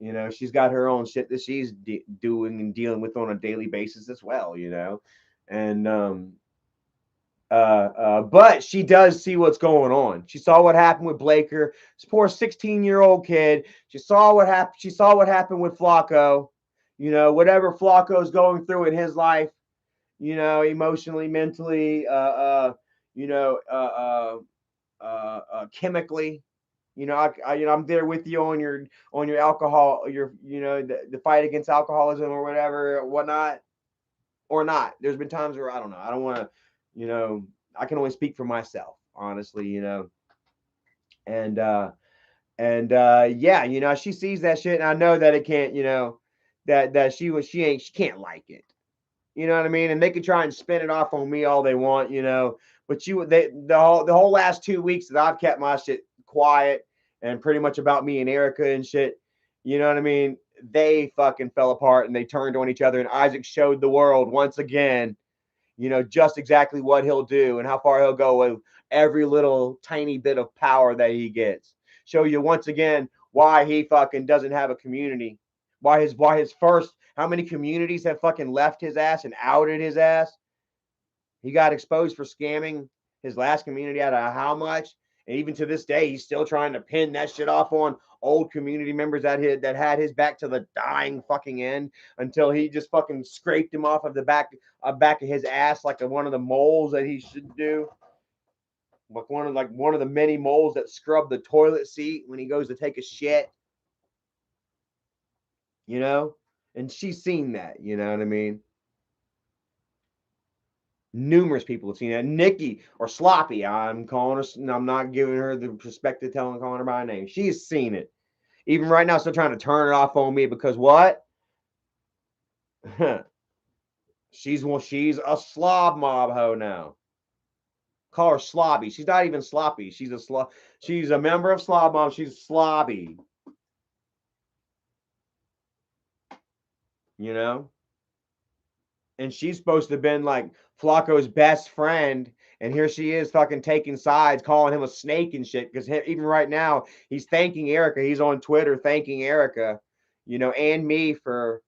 you know, she's got her own shit that she's doing and dealing with on a daily basis as well, you know. And but she does see what's going on. She saw what happened with Blaker, this poor 16-year-old kid. She saw what happened. She saw what happened with Flacco. You know, whatever Flacco's going through in his life, you know, emotionally, mentally, you know, chemically. You know, you know, I'm there with you on your alcohol, your, you know, the fight against alcoholism or whatever, or whatnot, or not. There's been times where I don't know. I don't want to, you know, I can only speak for myself, honestly, you know. And yeah, you know, she sees that shit, and I know that it can't, you know, that she can't like it. You know what I mean? And they could try and spin it off on me all they want, you know. But the whole last 2 weeks that I've kept my shit quiet and pretty much about me and Erica and shit, you know what I mean? They fucking fell apart and they turned on each other. And Isaac showed the world once again, you know, just exactly what he'll do and how far he'll go with every little tiny bit of power that he gets. Show you once again why he fucking doesn't have a community. Why his first how many communities have fucking left his ass and outed his ass? He got exposed for scamming his last community out of how much? And even to this day, he's still trying to pin that shit off on old community members that had his back to the dying fucking end until he just fucking scraped him off of the back of his ass like one of the moles that he should do. Like one of the many moles that scrub the toilet seat when he goes to take a shit, you know? And she's seen that, you know what I mean? Numerous people have seen that. Nikki or Sloppy, I'm calling her. I'm not giving her the respect of calling her by name. She's seen it. Even right now, still trying to turn it off on me because what? She's a slob mob hoe now. Call her slobby. She's not even sloppy. She's a member of slob mob. She's slobby. You know? And she's supposed to have been like Flacco's best friend. And here she is fucking taking sides, calling him a snake and shit. Because even right now, he's thanking Erica. He's on Twitter thanking Erica, you know, and me for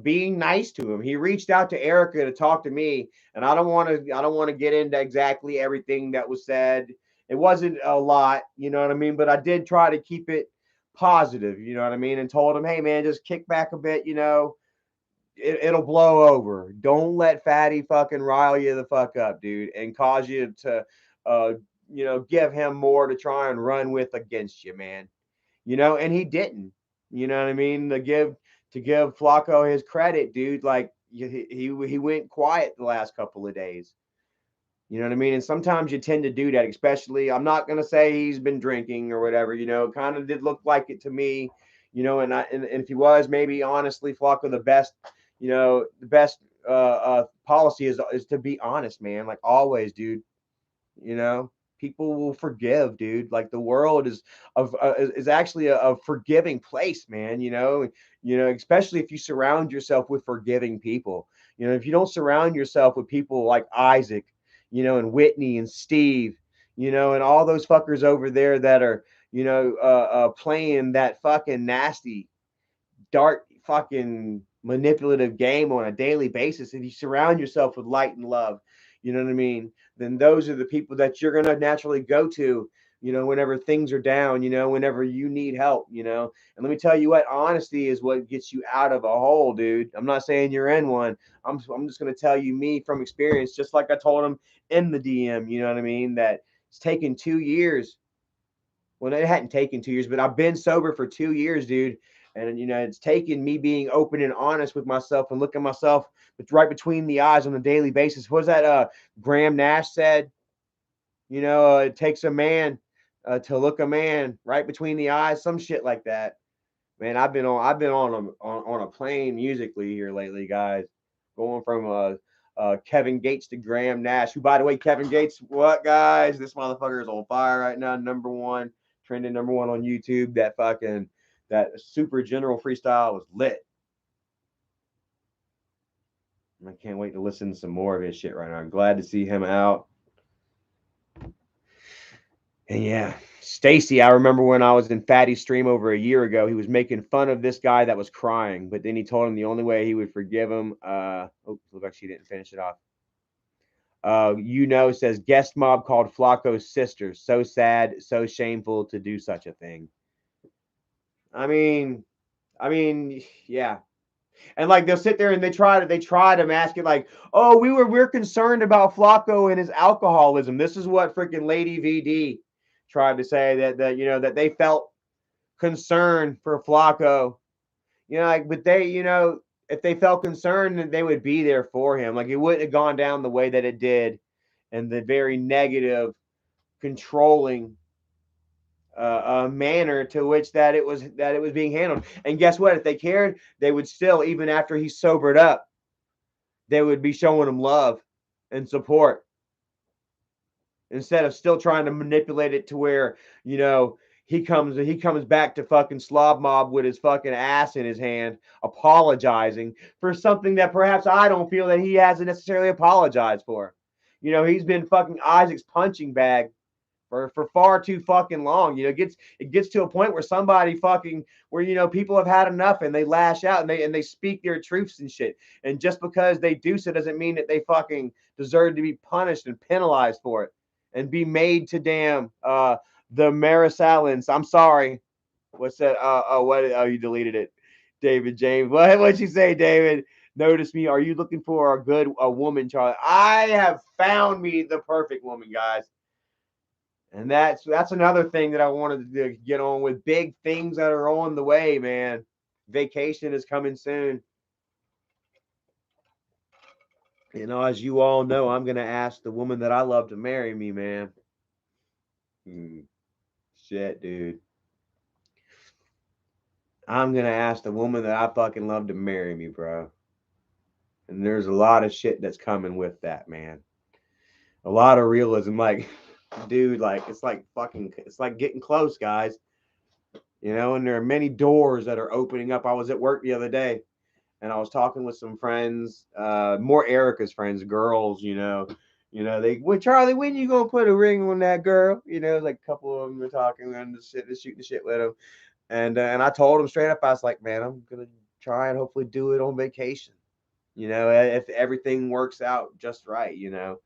being nice to him. He reached out to Erica to talk to me, and I don't want to get into exactly everything that was said. It wasn't a lot, you know what I mean, but I did try to keep it positive, you know what I mean, and told him, hey man, just kick back a bit, you know, it'll blow over. Don't let Fatty fucking rile you the fuck up, dude, and cause you to, uh, you know, give him more to try and run with against you, man. You know, and he didn't. You know what I mean? To give Flacco his credit, dude. Like he went quiet the last couple of days. You know what I mean? And sometimes you tend to do that, especially. I'm not gonna say he's been drinking or whatever. You know, it kind of did look like it to me. You know, and if he was, maybe honestly, Flacco, the best, you know, the best policy is to be honest, man. Like always, dude. You know, people will forgive, dude. Like the world is actually a forgiving place, man. You know, especially if you surround yourself with forgiving people. You know, if you don't surround yourself with people like Isaac, you know, and Whitney and Steve, you know, and all those fuckers over there that are, you know, playing that fucking nasty, dark, fucking manipulative game on a daily basis, if you surround yourself with light and love, you know what I mean? Then those are the people that you're gonna naturally go to, you know, whenever things are down, you know, whenever you need help, you know. And let me tell you what, honesty is what gets you out of a hole, dude. I'm not saying you're in one. I'm just gonna tell you me from experience, just like I told him in the DM, you know what I mean? That it's taken 2 years. Well, it hadn't taken 2 years, but I've been sober for 2 years, dude. And you know, it's taken me being open and honest with myself and looking myself right between the eyes on a daily basis. What was that Graham Nash said? You know, it takes a man to look a man right between the eyes, some shit like that. Man, I've been on a plane musically here lately, guys. Going from Kevin Gates to Graham Nash. Who, by the way, Kevin Gates, what guys? This motherfucker is on fire right now. Number one, trending number one on YouTube. That super general freestyle was lit. I can't wait to listen to some more of his shit right now. I'm glad to see him out. And yeah, Stacy, I remember when I was in Fatty's stream over a year ago, he was making fun of this guy that was crying, but then he told him the only way he would forgive him. Look like she didn't finish it off. You know, says guest mob called Flacco's sister. So sad, so shameful to do such a thing. I mean, yeah. And like they'll sit there and they try to mask it like, oh, we're concerned about Flacco and his alcoholism. This is what freaking Lady VD tried to say, that you know, that they felt concern for Flacco. You know, like, but they, you know, if they felt concerned, then they would be there for him. Like, it wouldn't have gone down the way that it did, and the very negative, controlling manner to which that it was being handled. And guess what? If they cared, they would still, even after he sobered up, they would be showing him love and support instead of still trying to manipulate it to where, you know, he comes back to fucking slob mob with his fucking ass in his hand, apologizing for something that perhaps I don't feel that he hasn't necessarily apologized for. You know, he's been fucking Isaac's punching bag for far too fucking long. You know, it gets to a point where somebody fucking where, you know, people have had enough and they lash out and they speak their truths and shit. And just because they do so doesn't mean that they fucking deserve to be punished and penalized for it and be made to damn the Marisalins. I'm sorry. What's that? What? Oh, you deleted it, David James. What'd you say, David? Notice me. Are you looking for a woman, Charlie? I have found me the perfect woman, guys. And that's another thing that I wanted to get on with. Big things that are on the way, man. Vacation is coming soon. You know, as you all know, I'm gonna ask the woman that I love to marry me, man. Hmm, shit, dude. I'm gonna ask the woman that I fucking love to marry me, bro. And there's a lot of shit that's coming with that, man. A lot of realism, like, dude, like it's like getting close, guys. You know, and there are many doors that are opening up. I was at work the other day and I was talking with some friends, more Erica's friends, girls, they, well, Charlie, when you gonna put a ring on that girl? You know, like a couple of them were talking and just shooting the shit with them. And I told them straight up, I was like, man, I'm gonna try and hopefully do it on vacation. You know, if everything works out just right, you know.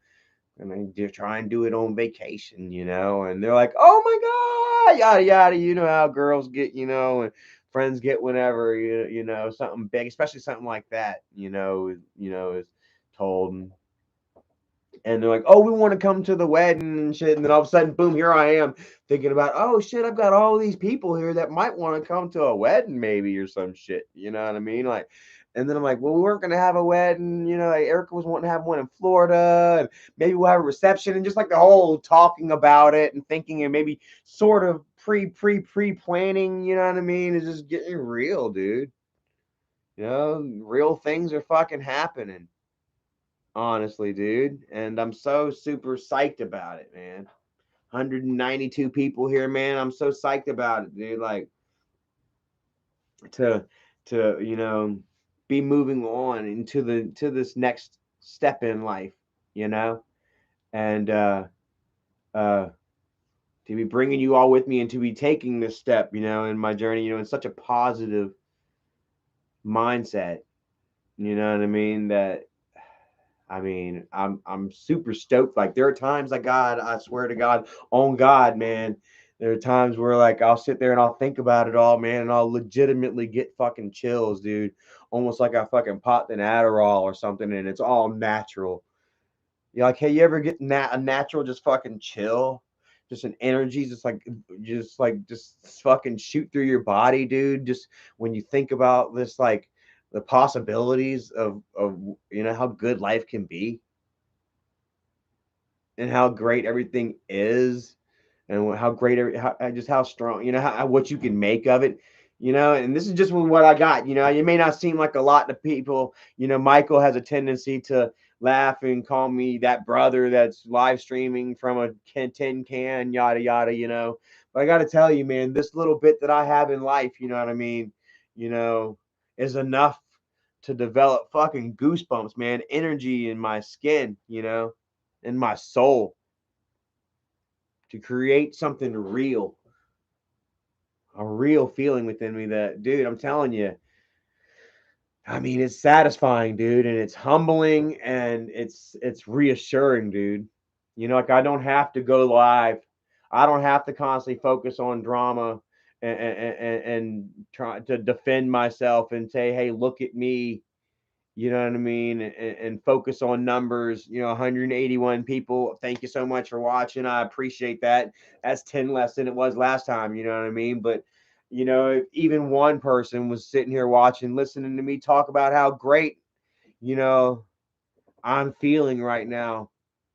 And then just try and do it on vacation, you know. And they're like, "Oh my god, yada yada." You know how girls get, you know, and friends get whenever you know something big, especially something like that. Is told, and they're like, "Oh, we want to come to the wedding and shit." And then all of a sudden, boom, here I am thinking about, "Oh shit, I've got all these people here that might want to come to a wedding, maybe or some shit." You know what I mean? Like, and then I'm like, "Well, we weren't gonna have a wedding, you know. Like Erica was wanting to have one in Florida, and maybe we'll have a reception." And just like the whole talking about it and thinking and maybe sort of pre planning. You know what I mean? Is just getting real, dude. You know, real things are fucking happening. Honestly, dude. And I'm so super psyched about it, man. 192 people here, man. I'm so psyched about it, dude. Like to you know be moving on into this next step in life, you know, and uh, to be bringing you all with me and to be taking this step, you know, in my journey, you know, in such a positive mindset, you know what I mean? That I mean, I'm super stoked. Like there are times like God, I swear to God, on God, man. There are times where like I'll sit there and I'll think about it all, man, and I'll legitimately get fucking chills, dude. Almost like I fucking popped an Adderall or something, and it's all natural. You're like, hey, you ever get a natural just fucking chill? Just an energy, just fucking shoot through your body, dude. Just when you think about this, like the possibilities of you know how good life can be and how great everything is and how great just how strong, you know, what you can make of it, you know. And this is just what I got, you know. It may not seem like a lot to people, you know. Michael has a tendency to laugh and call me that brother that's live streaming from a tin can, yada yada, you know. But I got to tell you, man, this little bit that I have in life, you know what I mean, you know, is enough to develop fucking goosebumps, man, energy in my skin, you know, in my soul, to create something real, a real feeling within me that, dude, I'm telling you, I mean, it's satisfying, dude, and it's humbling and it's reassuring, dude. You know, like I don't have to go live. I don't have to constantly focus on drama and try to defend myself and say, hey, look at me. You know what I mean? And focus on numbers. You know, 181 people. Thank you so much for watching. I appreciate that. That's 10 less than it was last time. You know what I mean? But, you know, if even one person was sitting here watching, listening to me talk about how great, you know, I'm feeling right now,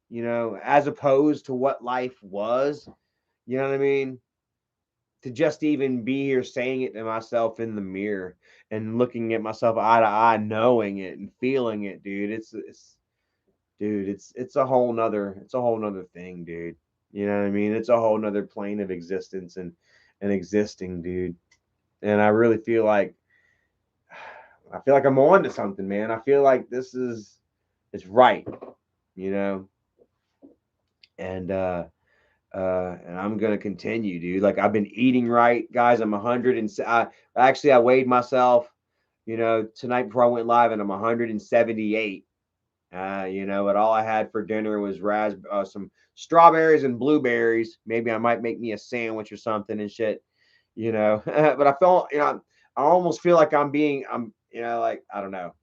you know, as opposed to what life was, you know what I mean? To just even be here saying it to myself in the mirror and looking at myself eye to eye, knowing it and feeling it, dude. It's dude, it's a whole nother thing, dude. You know what I mean? It's a whole nother plane of existence and existing, dude. And I really feel like I'm on to something, man. I feel like this is it's right, you know. And I'm gonna continue, dude. Like I've been eating right, guys. I'm 100 and I weighed myself, you know, tonight before I went live, and I'm 178. You know, but all I had for dinner was some strawberries and blueberries. Maybe I might make me a sandwich or something and shit, you know. But I felt, you know, I almost feel like you know, like I don't know.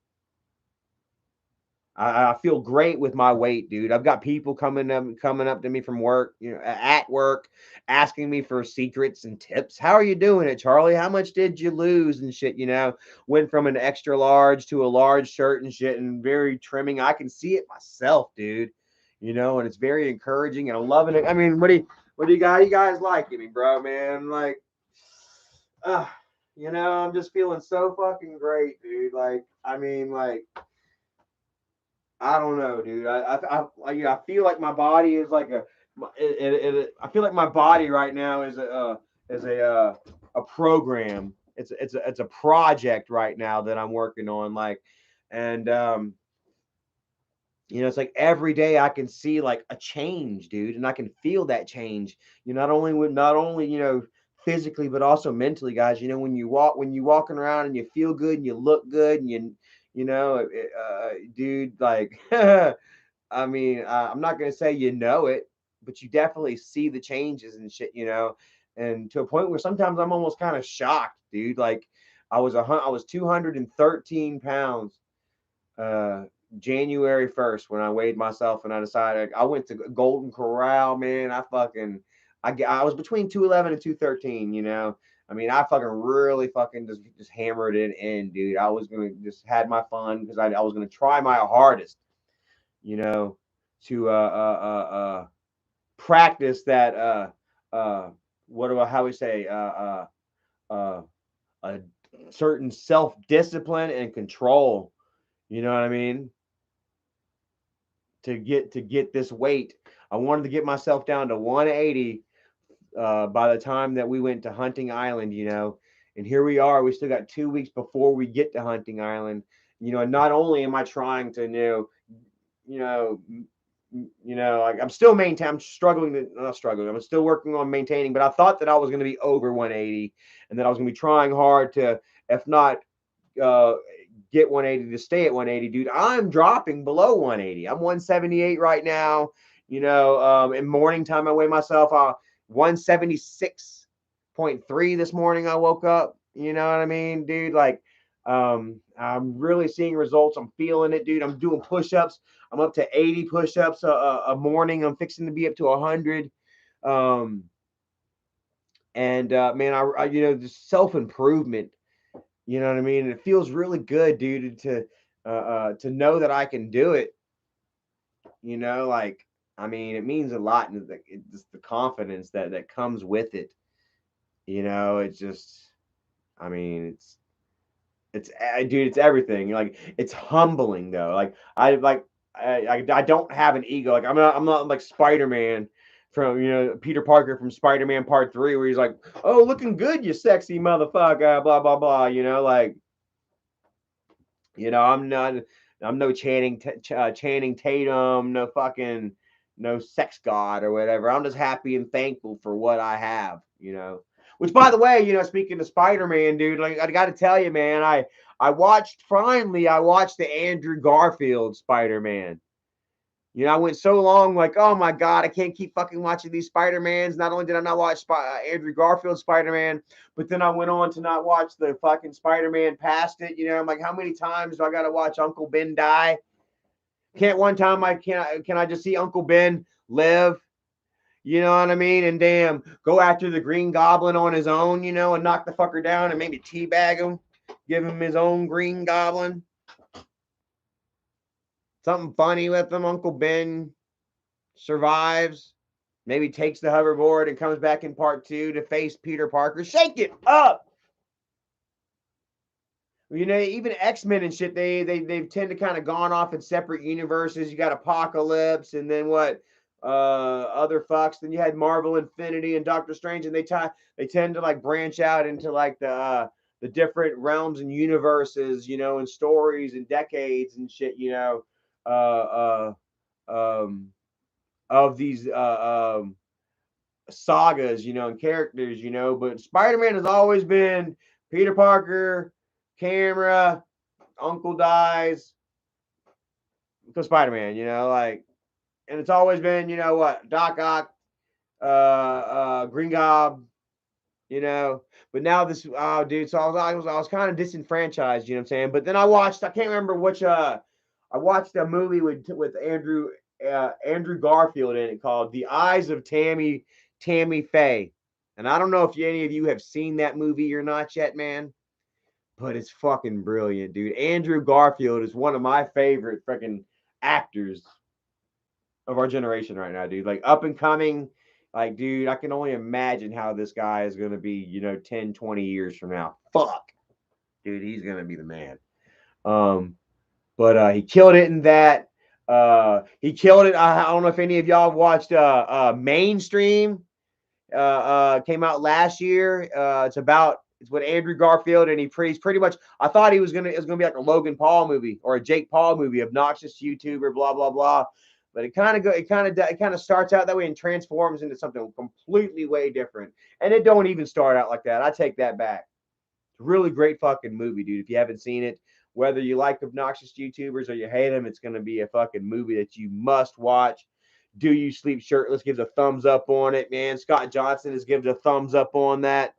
I feel great with my weight, dude. I've got people coming up to me from work, you know, at work, asking me for secrets and tips. How are you doing it, Charlie? How much did you lose and shit? You know, went from an extra large to a large shirt and shit, and very trimming. I can see it myself, dude. You know, and it's very encouraging, and I'm loving it. I mean, what do you guys? You guys liking me, bro, man? Like, uh, you know, I'm just feeling so fucking great, dude. Like, I mean, like. I don't know, dude. I feel like my body is like I feel like my body right now is a program. It's a project right now that I'm working on. Like, and you know, it's like every day I can see like a change, dude, and I can feel that change. You not only you know physically but also mentally, guys. You know, when you walking around and you feel good and you look good and you know, dude, like. I mean, I'm not gonna say you know it, but you definitely see the changes and shit, you know, and to a point where sometimes I'm almost kind of shocked, dude. Like I was 213 pounds uh January 1st when I weighed myself and I decided I went to Golden Corral, man. I was between 211 and 213, you know. I mean, I fucking really fucking just hammered it in, dude. I was gonna just had my fun because I was gonna try my hardest, you know, to practice that how we say uh, a certain self discipline and control. You know what I mean? To get this weight, I wanted to get myself down to 180 by the time that we went to Hunting Island. You know, and here we are. We still got 2 weeks before we get to Hunting Island. And not only am I trying to, you know, like I'm still maintaining. I'm struggling to not struggling. I'm still working on maintaining. But I thought that I was going to be over 180, and that I was going to be trying hard to, if not uh, get 180, to stay at 180. Dude, I'm dropping below 180. I'm 178 right now. In morning time, I weigh myself 176.3 this morning. I woke up. You know what I mean, dude? Like, I'm really seeing results. I'm feeling it, dude. I'm doing push-ups. I'm up to 80 push-ups a morning. I'm fixing to be up to 100. Um, and man, just self-improvement. You know what I mean? It feels really good, dude, to know that I can do it. Like, I mean, it means a lot, and it's the confidence that comes with it. It's just, I mean, dude, it's everything. Like, it's humbling though. Like, I don't have an ego. Like, I'm not like Spider-Man from Peter Parker from Spider-Man Part 3, where he's like, "Oh, looking good, you sexy motherfucker," blah blah blah. Like, I'm no Channing Tatum, no sex god or whatever. I'm just happy and thankful for what I have. Which, by the way, speaking of Spider-Man, dude, like, I got to tell you, man, I watched the Andrew Garfield Spider-Man. I went so long, like, oh my God, I can't keep fucking watching these Spider-Mans. Not only did I not watch Andrew Garfield Spider-Man, but then I went on to not watch the fucking Spider-Man past it. I'm like, how many times do I got to watch Uncle Ben die? Can't one time can I just see Uncle Ben live? You know what I mean? And damn, go after the Green Goblin on his own, and knock the fucker down and maybe teabag him, give him his own Green Goblin. Something funny with him. Uncle Ben survives. Maybe takes the hoverboard and comes back in part 2 to face Peter Parker. Shake it up. Even X-Men and shit, they tend to kind of gone off in separate universes. You got Apocalypse, and then what? Other fucks. Then you had Marvel Infinity and Doctor Strange, and they tend to like branch out into like the different realms and universes, and stories and decades and shit. Um, of these sagas, and characters, but Spider-Man has always been Peter Parker, camera, uncle dies, because Spider-Man, like, and it's always been, what, Doc Ock, Green Gob, but now this, oh, dude, so I was kind of disenfranchised, you know what I'm saying? But then I can't remember which, I watched a movie with Andrew Garfield in it called The Eyes of Tammy Faye. And I don't know if any of you have seen that movie or not yet, man, but it's fucking brilliant, dude. Andrew Garfield is one of my favorite freaking actors of our generation right now, dude. Like, up and coming. Like, dude, I can only imagine how this guy is going to be, 10, 20 years from now. Fuck. Dude, he's going to be the man. But he killed it in that. He killed it. I don't know if any of y'all watched Mainstream. Came out last year. It's with Andrew Garfield, and he's pretty much. I thought it was gonna be like a Logan Paul movie or a Jake Paul movie, obnoxious YouTuber, blah blah blah. But it kind of starts out that way and transforms into something completely way different. And it don't even start out like that. I take that back. It's a really great fucking movie, dude. If you haven't seen it, whether you like obnoxious YouTubers or you hate them, it's gonna be a fucking movie that you must watch. Do You Sleep Shirtless gives a thumbs up on it, man. Scott Johnson has given a thumbs up on that.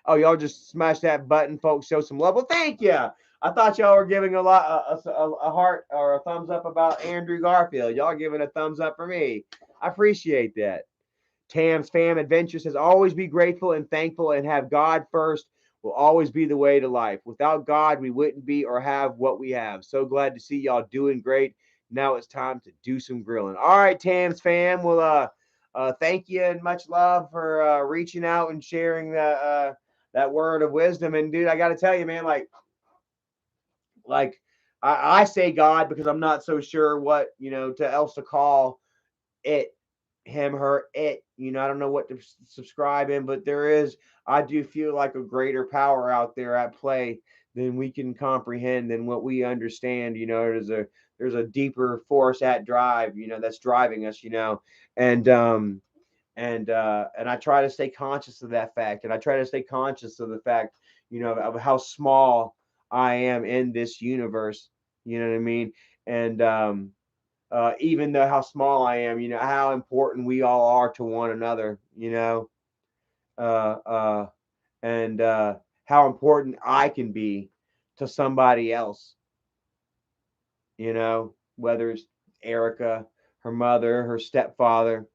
Oh, y'all just smash that button, folks. Show some love. Well, thank you. I thought y'all were giving a heart or a thumbs up about Andrew Garfield. Y'all giving a thumbs up for me. I appreciate that. Tam's Fam Adventures says, always be grateful and thankful and have God first will always be the way to life. Without God, we wouldn't be or have what we have. So glad to see y'all doing great. Now it's time to do some grilling. All right, Tam's Fam. Well, thank you and much love for reaching out and sharing that word of wisdom. And dude, I got to tell you, man, like I say God because I'm not so sure what else to call it, him, her, it. I don't know what to subscribe in, but I do feel like a greater power out there at play than we can comprehend, than what we understand. There's a deeper force at drive, that's driving us, and and I try to stay conscious of that fact, and I try to stay conscious of the fact, of how small I am in this universe. You know what I mean? And even though how small I am, how important we all are to one another. Uh, uh, and how important I can be to somebody else. Whether it's Erica, her mother, her stepfather,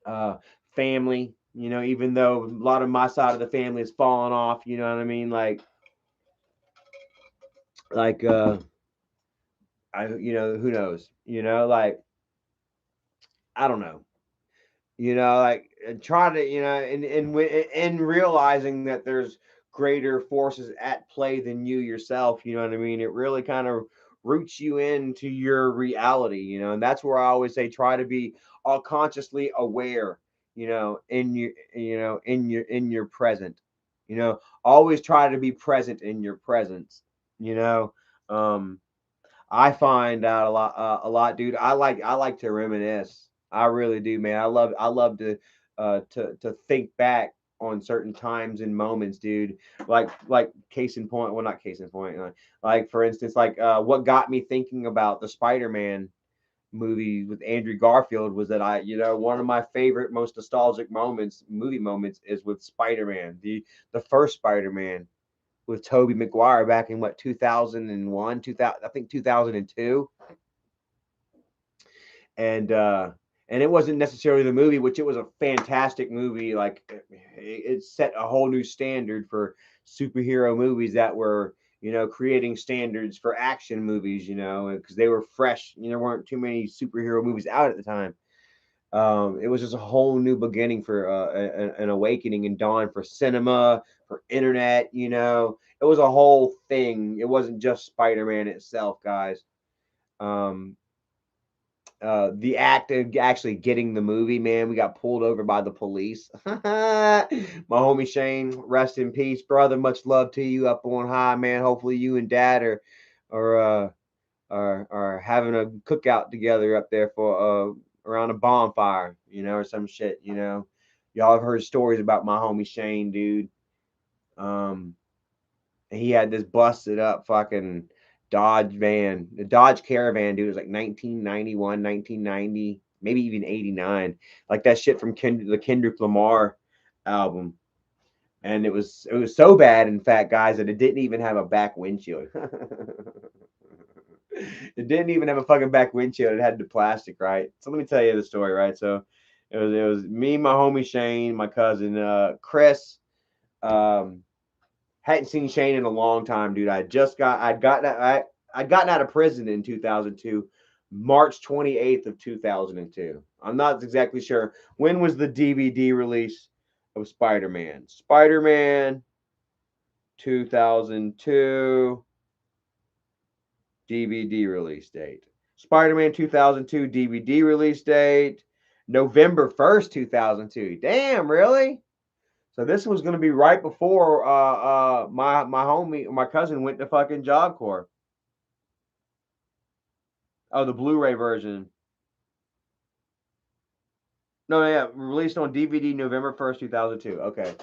uh, family. Even though a lot of my side of the family has fallen off. You know what I mean? Like who knows? I don't know. Try to, and realizing that there's greater forces at play than you yourself. You know what I mean? It really kind of roots you into your reality. And that's where I always say, try to be all consciously aware, in your present. Always try to be present in your presence. you know um I find out a lot, dude. I like to reminisce. I really do, man. I love to think back on certain times and moments, dude. Like case in point, well, not case in point. Like for instance, what got me thinking about the Spider-Man movie with Andrew Garfield was that one of my favorite, most nostalgic movie moments, is with Spider-Man, the first Spider-Man with Tobey Maguire back in what, 2001, 2000, I think 2002. And it wasn't necessarily the movie, which it was a fantastic movie. Like it set a whole new standard for superhero movies that were, creating standards for action movies, because they were fresh. There weren't too many superhero movies out at the time. It was just a whole new beginning for an awakening and dawn for cinema, for internet. It was a whole thing. It wasn't just Spider-Man itself, guys. Um, the act of actually getting the movie, man, we got pulled over by the police. My homie Shane, rest in peace, brother. Much love to you up on high, man. Hopefully you and dad are having a cookout together up there for around a bonfire, or some shit. Y'all have heard stories about my homie Shane, dude. Um, he had this busted up fucking Dodge van, the Dodge Caravan, dude. It was like 1991, 1990, maybe even 89. Like that shit from the Kendrick Lamar album. And it was so bad, in fact, guys, that it didn't even have a back windshield. It didn't even have a fucking back windshield. It had the plastic, right? So let me tell you the story, right? So it was me, my homie Shane, my cousin Chris. Um, hadn't seen Shane in a long time, dude. I'd gotten out of prison in 2002, March 28th of 2002. I'm not exactly sure when was the DVD release of Spider-Man. Spider-Man 2002 DVD release date. Spider-Man 2002 DVD release date, November 1st, 2002. Damn, really? So this was going to be right before my homie, my cousin, went to fucking Job Corps. Oh, the Blu-ray version. No, yeah, released on DVD November 1st, 2002. Okay.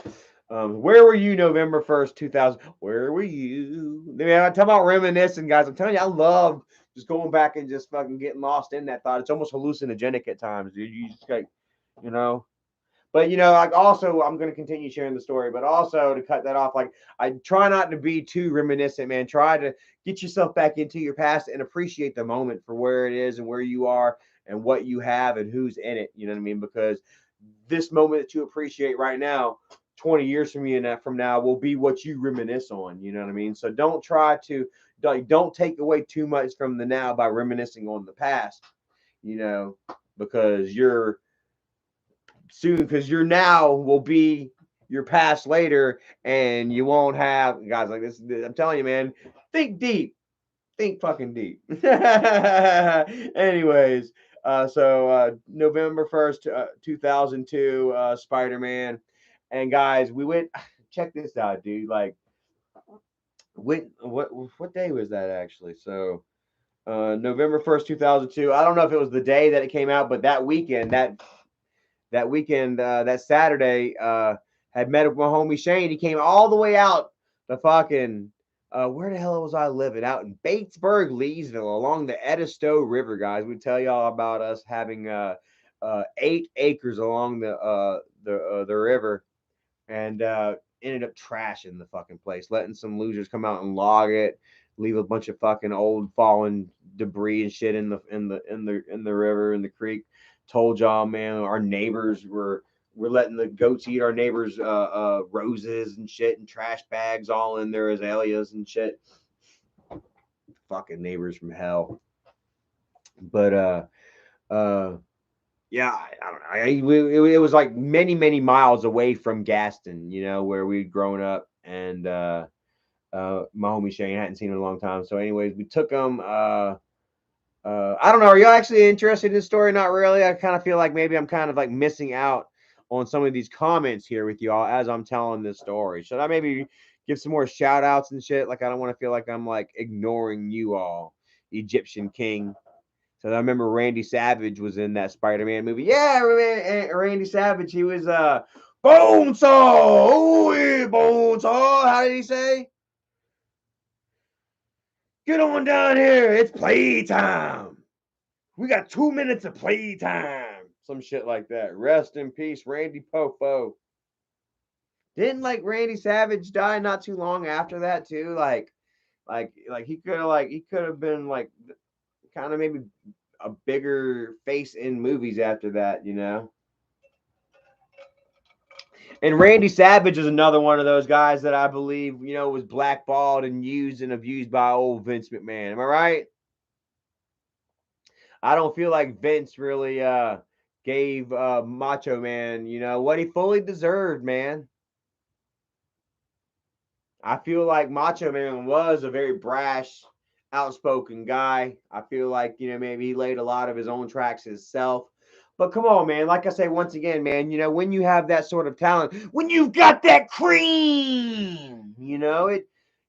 Where were you November 1st, 2000? Where were you? Man, I'm talking about reminiscing, guys. I'm telling you, I love just going back and just fucking getting lost in that thought. It's almost hallucinogenic at times, dude. You just like, you know. But like also, I'm gonna continue sharing the story, but also to cut that off, like I try not to be too reminiscent, man. Try to get yourself back into your past and appreciate the moment for where it is and where you are and what you have and who's in it. You know what I mean? Because this moment that you appreciate right now, 20 years from now will be what you reminisce on. You know what I mean? So don't try to don't take away too much from the now by reminiscing on the past. You know, because you're soon, because your now will be your past later, and you won't have guys like this. I'm telling you, man, think deep, think fucking deep. Anyways, so November 1st, 2002, Spider-Man. And guys, we went, check this out, dude. Like, What day was that actually? So November 1st, 2002. I don't know if it was the day that it came out, but that weekend, that Saturday, had met up with my homie Shane. He came all the way out the fucking where the hell was I living? Out in Batesburg, Leesville, along the Edisto River, guys. We tell y'all about us having 8 acres along the river, and ended up trashing the fucking place, letting some losers come out and log it, leave a bunch of fucking old fallen debris and shit in the river, in the creek. Told y'all, man, our neighbors were letting the goats eat our neighbors' roses and shit, and trash bags all in their azaleas and shit. Fucking neighbors from hell. But yeah, I don't know. It was like many, many miles away from Gaston, where we'd grown up, and my homie Shane hadn't seen him in a long time. So, anyways, we took him. I don't know. Are y'all actually interested in this story? Not really. I kind of feel like maybe I'm kind of like missing out on some of these comments here with y'all as I'm telling this story. Should I maybe give some more shout outs and shit? Like, I don't want to feel like I'm like ignoring you all, Egyptian King. So I remember Randy Savage was in that Spider-Man movie. Yeah, Randy Savage. He was Bonesaw. Oh, yeah, Bonesaw. How did he say? Get on down here. It's playtime. We got 2 minutes of playtime. Some shit like that. Rest in peace, Randy Popo. Didn't like Randy Savage die not too long after that too? Like he could have been like kind of maybe a bigger face in movies after that. And Randy Savage is another one of those guys that I believe, was blackballed and used and abused by old Vince McMahon. Am I right? I don't feel like Vince really gave Macho Man, what he fully deserved, man. I feel like Macho Man was a very brash, outspoken guy. I feel like, maybe he laid a lot of his own tracks himself. But come on, man. Like I say once again, man, when you have that sort of talent, when you've got that cream,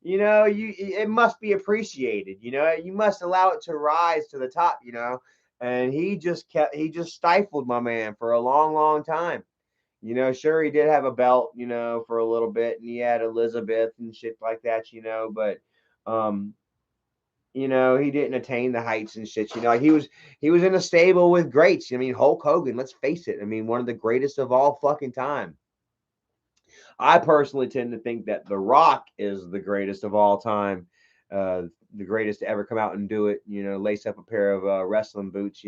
it must be appreciated. You must allow it to rise to the top. And he just stifled my man for a long, long time. Sure, he did have a belt, for a little bit, and he had Elizabeth and shit like that. But, um, he didn't attain the heights and shit. Like he was in a stable with greats. I mean, Hulk Hogan. Let's face it. I mean, one of the greatest of all fucking time. I personally tend to think that The Rock is the greatest of all time, the greatest to ever come out and do it. Lace up a pair of wrestling boots.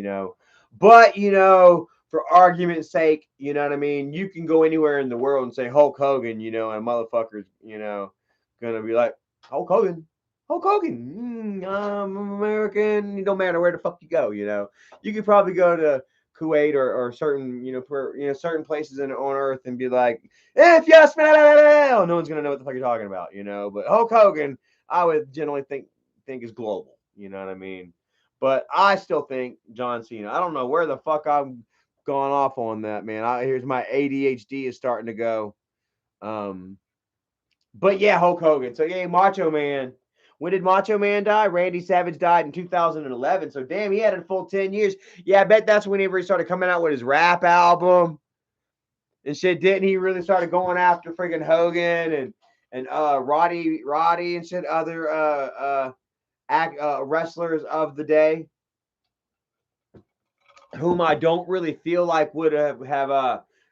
But for argument's sake, you know what I mean. You can go anywhere in the world and say Hulk Hogan, and motherfuckers, gonna be like Hulk Hogan. Hulk Hogan, I'm American. It don't matter where the fuck you go. You could probably go to Kuwait or certain certain places on Earth and be like, if you smell, no one's gonna know what the fuck you're talking about. But Hulk Hogan, I would generally think is global. You know what I mean? But I still think John Cena. I don't know where the fuck I'm going off on that, man. Here's my ADHD is starting to go. Um, but yeah, Hulk Hogan. So yeah, Macho Man. When did Macho Man die? Randy Savage died in 2011. So damn, he had a full 10 years. Yeah, I bet that's whenever he started coming out with his rap album and shit. Didn't he really started going after freaking Hogan and Roddy and shit, other wrestlers of the day, whom I don't really feel like would have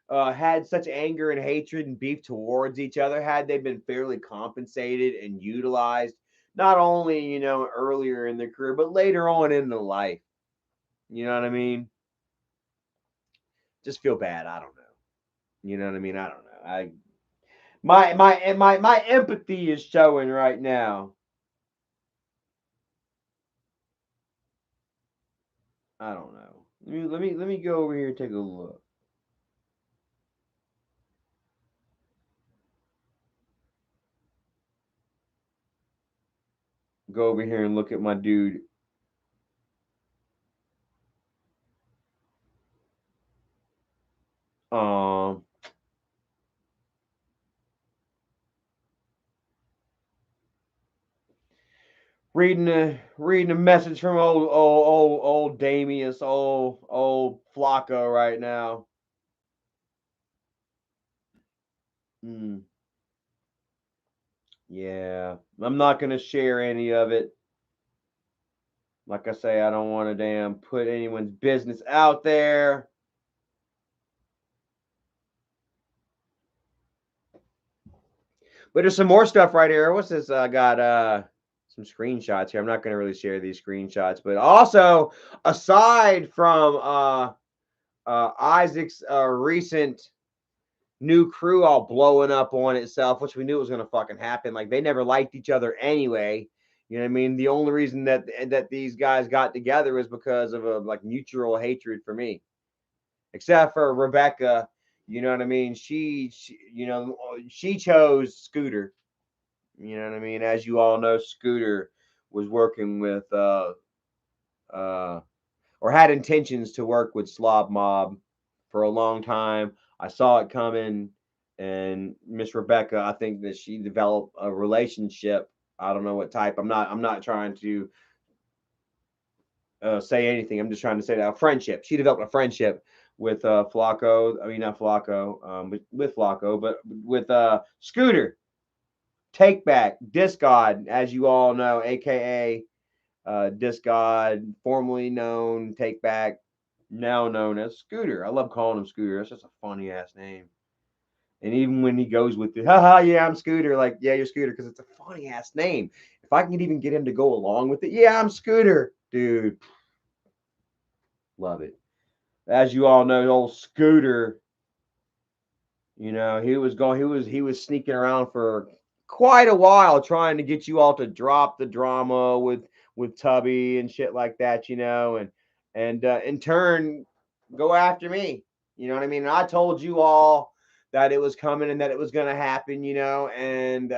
had such anger and hatred and beef towards each other had they been fairly compensated and utilized, not only earlier in their career but later on in the life. You know what I mean? Just feel bad. I don't know. You know what I mean? I don't know. My empathy is showing right now. I don't know. Let me go over here and take a look. Go over here and look at my dude. Um, reading a message from old Damius, old Flacco right now. Yeah, I'm not gonna share any of it. Like I say, I don't want to damn put anyone's business out there. But there's some more stuff right here. What's this? I got some screenshots here. I'm not gonna really share these screenshots, but also aside from Isaac's recent new crew all blowing up on itself, which we knew was gonna fucking happen. Like they never liked each other anyway. You know what I mean? The only reason that these guys got together was because of a like mutual hatred for me. Except for Rebecca, you know what I mean? She chose Scooter. You know what I mean? As you all know, Scooter was working with uh or had intentions to work with Slob Mob for a long time. I saw it coming, and Miss Rebecca, I think that she developed a relationship. I don't know what type. I'm not trying to say anything. I'm just trying to say that a friendship. She developed a friendship with Flacco. I mean, not Flacco, with Flacco, but with Scooter. Take Back, Disc God, as you all know, aka Disc God, formerly known Take Back, now known as Scooter. I love calling him Scooter. That's just a funny ass name. And even when he goes with the, haha, yeah, I'm Scooter, like, yeah, you're Scooter, because it's a funny ass name. If I can even get him to go along with it, yeah, I'm Scooter, dude. Love it. As you all know, old Scooter, he was sneaking around for quite a while trying to get you all to drop the drama with Tubby and shit like that, and in turn go after me. You know what I mean? And I told you all that it was coming and that it was going to happen, and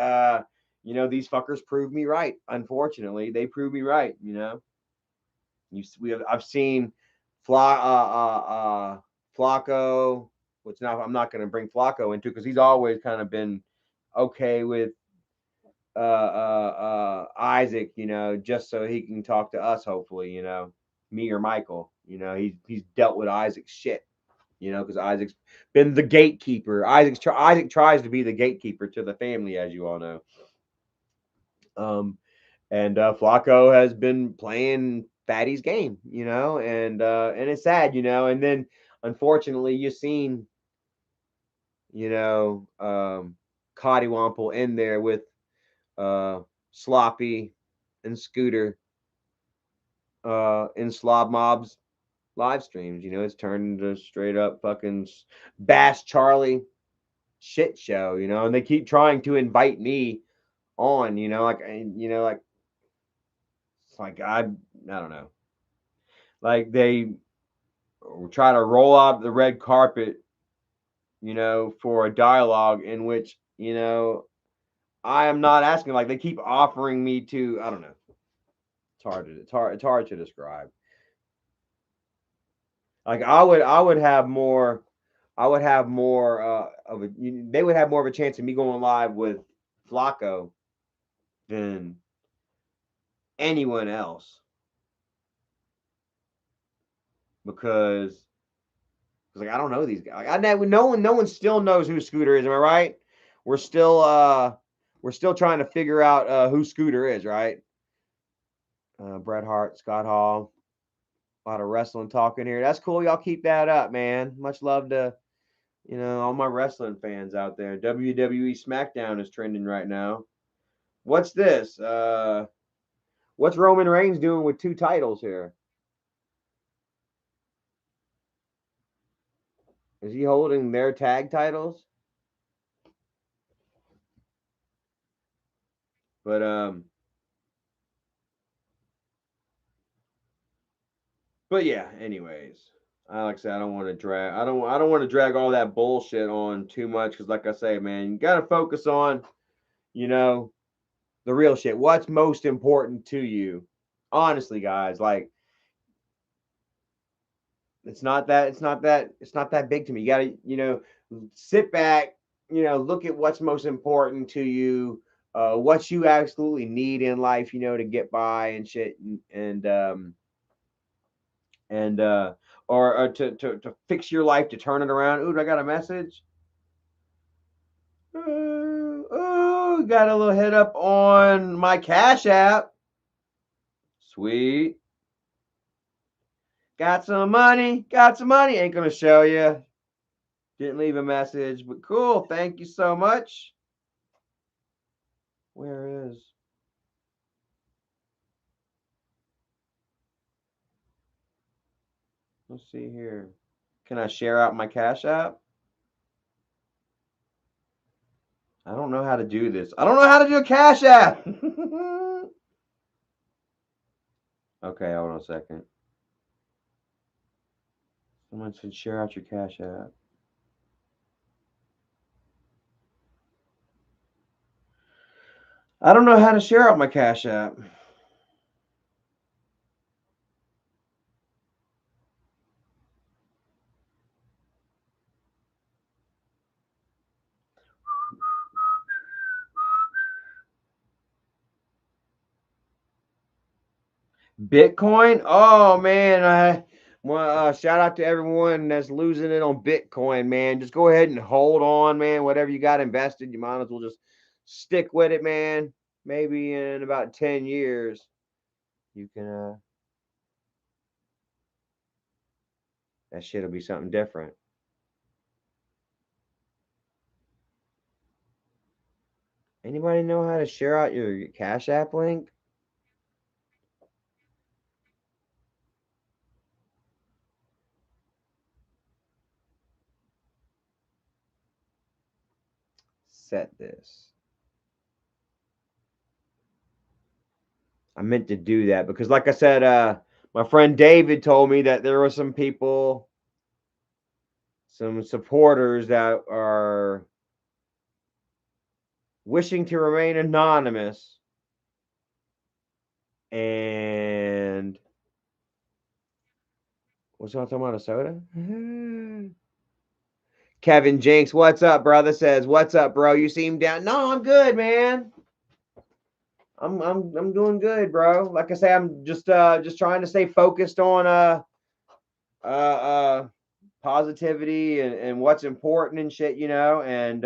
these fuckers proved me right. Unfortunately, they proved me right. I've seen Flacco, which now I'm not going to bring Flacco into because he's always kind of been okay with Isaac, just so he can talk to us, hopefully, me or Michael. He's dealt with Isaac's shit, because Isaac's been the gatekeeper. Isaac tries to be the gatekeeper to the family, as you all know. And Flacco has been playing Fatty's game, and it's sad, and then unfortunately you've seen, Cottywomple in there with Sloppy and Scooter in Slob Mob's live streams. It's turned into straight up fucking Bash Charlie shit show, and they keep trying to invite me on, like it's like I don't know. Like they try to roll out the red carpet, for a dialogue in which, I am not asking. Like they keep offering me to, I don't know. It's hard to describe. Like I would have more of a they would have more of a chance of me going live with Flacco than anyone else because like I don't know these guys. Like, no one still knows who Scooter is. Am I right? We're still trying to figure out who Scooter is, right? Bret Hart, Scott Hall, a lot of wrestling talking here. That's cool. Y'all keep that up, man. Much love to all my wrestling fans out there. WWE SmackDown is trending right now. What's this? What's Roman Reigns doing with 2 titles here? Is he holding their tag titles? But but yeah. Anyways, like I said, I don't want to drag all that bullshit on too much because, like I say, man, you got to focus on you know the real shit. What's most important to you? Honestly, guys, like it's not that big to me. You gotta, sit back, look at what's most important to you. what you absolutely need in life, you know, to get by and shit, and or to fix your life, to turn it around. Ooh, I got a message. Ooh, got a little hit up on my Cash App. Sweet. Got some money. Got some money. Ain't gonna show you. Didn't leave a message, but cool. Thank you so much. Where is? Let's see here. Can I share out my Cash App? I don't know how to do this. I don't know how to do a Cash App. Okay, hold on a second. Someone should share out your Cash App. I don't know how to share out my Cash App. Bitcoin? Oh man, shout out to everyone that's losing it on Bitcoin, man. Just go ahead and hold on, man. Whatever you got invested, you might as well just stick with it, man. Maybe in about 10 years, you can that shit'll be something different. Anybody know how to share out your Cash App link? Set this. I meant to do that because, like I said, my friend David told me that there were some people, some supporters that are wishing to remain anonymous, and what's I talking about, a soda? Kevin Jinx, what's up, brother? Says, what's up, bro? You seem down. No, I'm good, man. I'm doing good, bro. Like I say, I'm just trying to stay focused on uh positivity and what's important and shit, you know, and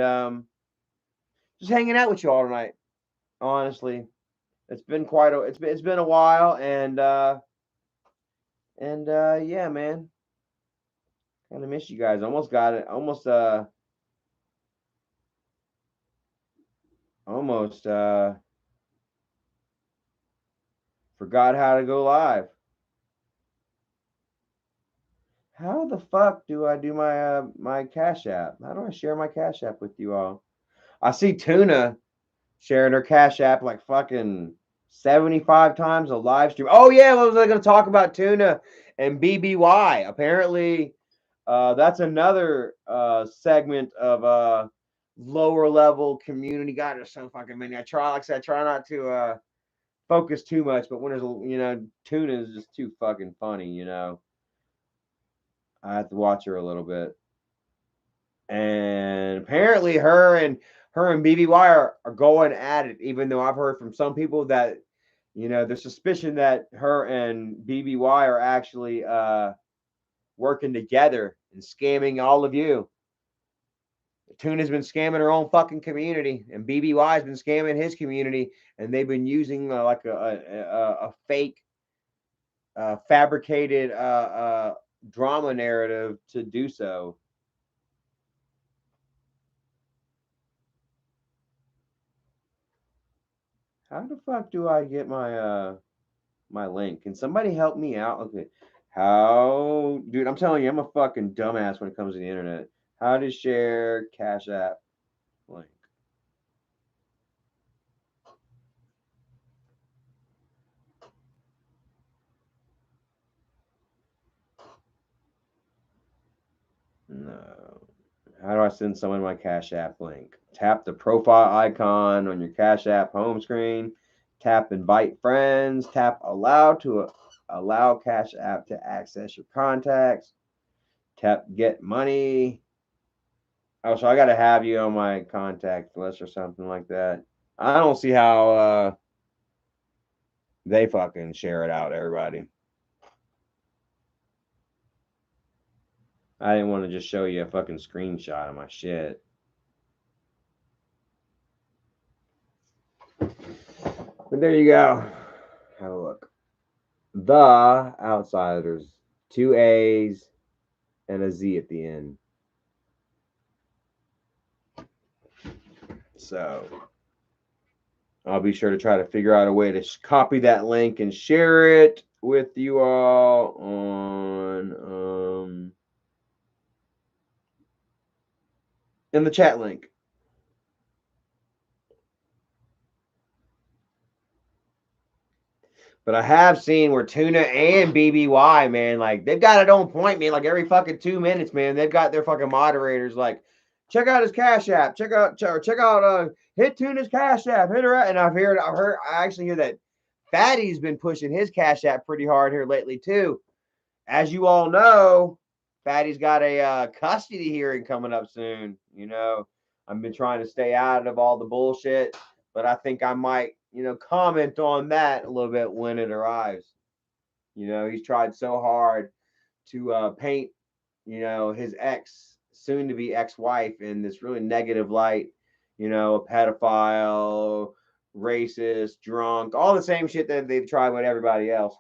just hanging out with you all tonight. Honestly, it's been it's been a while, and yeah, man, kind of miss you guys. Almost got it. Almost forgot how to go live. How the fuck do I do my Cash App? How do I share my Cash App with you all? I see Tuna sharing her Cash App like fucking 75 times a live stream. Oh yeah, what was I going to talk about? Tuna and BBY. Apparently, that's another segment of lower level community. God, there's so fucking many. Like I said, I try not to focus too much, but when there's Tuna is just too fucking funny. I have to watch her a little bit. And apparently, her and BBY are going at it. Even though I've heard from some people that there's suspicion that her and BBY are actually working together and scamming all of you. Tuna's been scamming her own fucking community, and BBY's been scamming his community, and they've been using like a fake, fabricated drama narrative to do so. How the fuck do I get my link? Can somebody help me out? Okay, how, dude? I'm telling you, I'm a fucking dumbass when it comes to the internet. How to share Cash App link? No. How do I send someone my Cash App link? Tap the profile icon on your Cash App home screen. Tap invite friends. Tap allow to allow Cash App to access your contacts. Tap get money. Oh, so I got to have you on my contact list or something like that. I don't see how they fucking share it out, everybody. I didn't want to just show you a fucking screenshot of my shit. But there you go. Have a look. The Outsiders. 2 A's and a Z at the end. So I'll be sure to try to figure out a way to copy that link and share it with you all on in the chat link. But I have seen where Tuna and BBY, man, like they've got it on point, man. Like every fucking 2 minutes, man, they've got their fucking moderators like, check out his Cash App, check out hit Tuna's Cash App, hit her out. And I actually hear that Fatty's been pushing his Cash App pretty hard here lately too. As you all know, Fatty's got a custody hearing coming up soon. You know, I've been trying to stay out of all the bullshit, but I think I might, comment on that a little bit when it arrives. He's tried so hard to paint, his soon to be ex-wife in this really negative light, a pedophile, racist, drunk, all the same shit that they've tried with everybody else.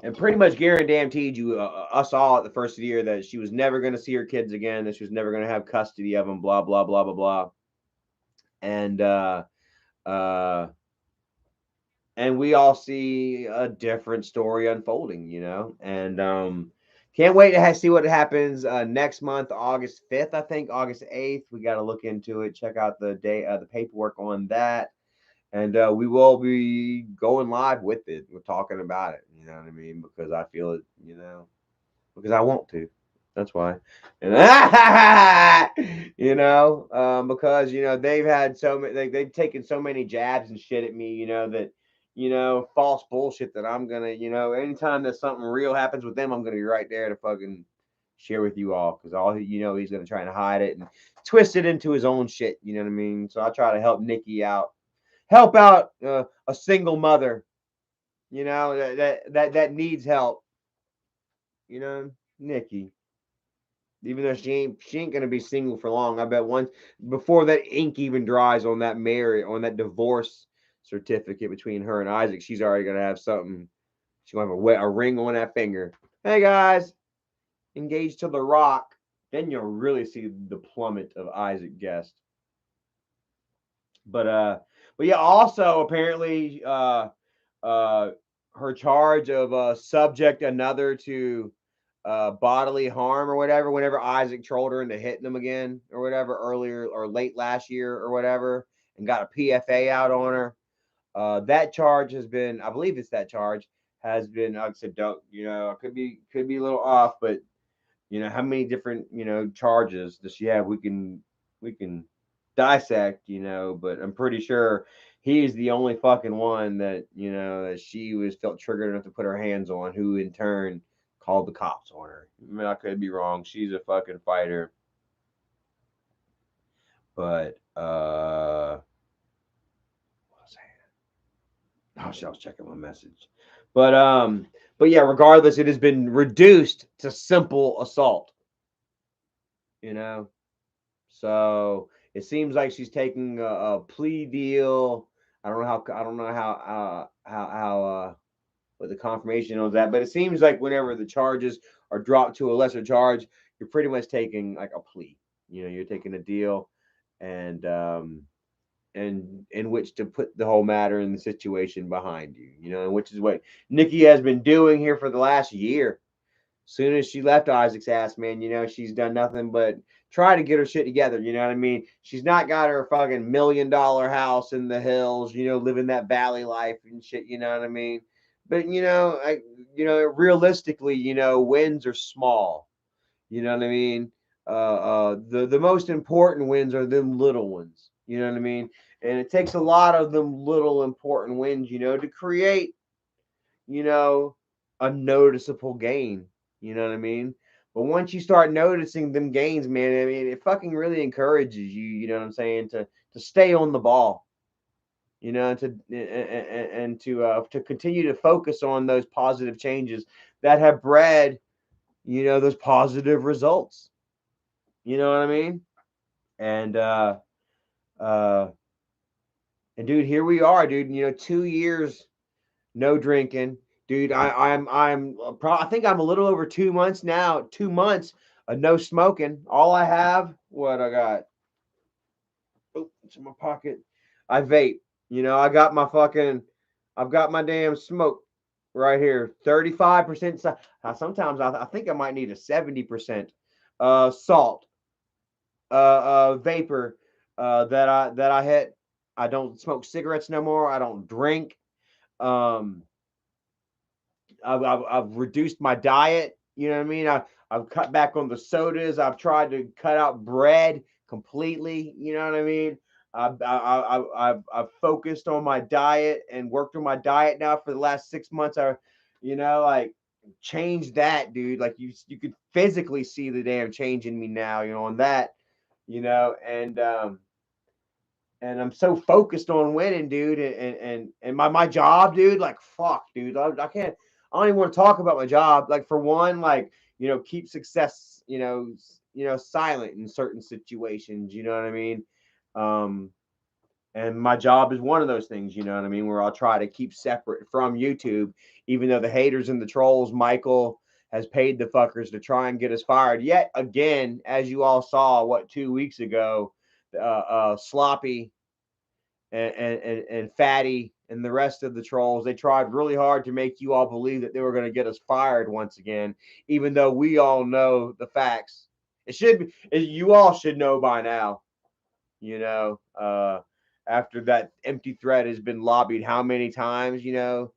And pretty much guaranteed you, us all at the first of the year, that she was never going to see her kids again, that she was never going to have custody of them, blah, blah, blah, blah, blah. And we all see a different story unfolding, and can't wait to see what happens next month, August 5th, I think, August 8th. We got to look into it, check out the paperwork on that. And we will be going live with it. We're talking about it, you know what I mean? Because I feel it, because I want to. That's why. And because they've had so many, they've taken so many jabs and shit at me, that false bullshit that I'm gonna, anytime that something real happens with them, I'm gonna be right there to fucking share with you all, because all he's gonna try and hide it and twist it into his own shit. You know what I mean? So I try to help Nikki out, help out a single mother, that needs help. Nikki. Even though she ain't gonna be single for long. I bet once before that ink even dries on that divorce certificate between her and Isaac, she's already gonna have something. She's gonna have a ring on that finger. Hey guys, engaged to the Rock. Then you'll really see the plummet of Isaac Guest. But yeah, also apparently her charge of subject another to bodily harm or whatever, whenever Isaac trolled her into hitting him again or whatever earlier or late last year or whatever, and got a PFA out on her. That charge has been, I believe it's that charge has been, like I said, don't, could be a little off, but how many different, charges does she have? We can dissect, but I'm pretty sure he's the only fucking one that, that she felt triggered enough to put her hands on, who in turn called the cops on her. I mean, I could be wrong. She's a fucking fighter. But what was I? Oh, shit, I was checking my message. But yeah, regardless, it has been reduced to simple assault. So it seems like she's taking a plea deal. I don't know how what the confirmation on that, but it seems like whenever the charges are dropped to a lesser charge, you're pretty much taking like a plea. You're taking a deal, and in which to put the whole matter and the situation behind you. And which is what Nikki has been doing here for the last year. Soon as she left Isaac's ass, man, she's done nothing but try to get her shit together. You know what I mean? She's not got her fucking $1 million house in the hills, living that valley life and shit. You know what I mean? But realistically, wins are small. You know what I mean? The most important wins are them little ones. You know what I mean? And it takes a lot of them little important wins, to create, a noticeable gain. You know what I mean? But once you start noticing them gains, man, I mean, it fucking really encourages you. You know what I'm saying? To stay on the ball. You know, and to continue to focus on those positive changes that have bred, you know, those positive results. You know what I mean? And uh and dude, here we are, dude. You know, 2 years no drinking, dude. I think I'm a little over 2 months now. 2 months of no smoking. All I have, what I got? Oh, it's in my pocket. I vape. You know, I've got my damn smoke right here. 35%. Sometimes I think I might need a 70% salt, vapor that I hit. I don't smoke cigarettes no more. I don't drink. Um, I've reduced my diet. You know what I mean? I've cut back on the sodas. I've tried to cut out bread completely. You know what I mean? I've focused on my diet and worked on my diet now for the last 6 months. You know, like changed that, dude. Like you could physically see the damn change in me now. You know, on that. You know, and I'm so focused on winning, dude, and my job, dude. Like fuck, dude. I can't. I don't even want to talk about my job. Like for one, like you know, keep success, silent in certain situations. You know what I mean? Um, and my job is one of those things. You know what I mean? Where I'll try to keep separate from YouTube, even though the haters and the trolls, Michael has paid the fuckers to try and get us fired. Yet again, as you all saw, what 2 weeks ago, Sloppy and Fatty and the rest of the trolls, they tried really hard to make you all believe that they were going to get us fired once again, even though we all know the facts. It should be, you all should know by now, you know, after that empty threat has been lobbied how many times, you know,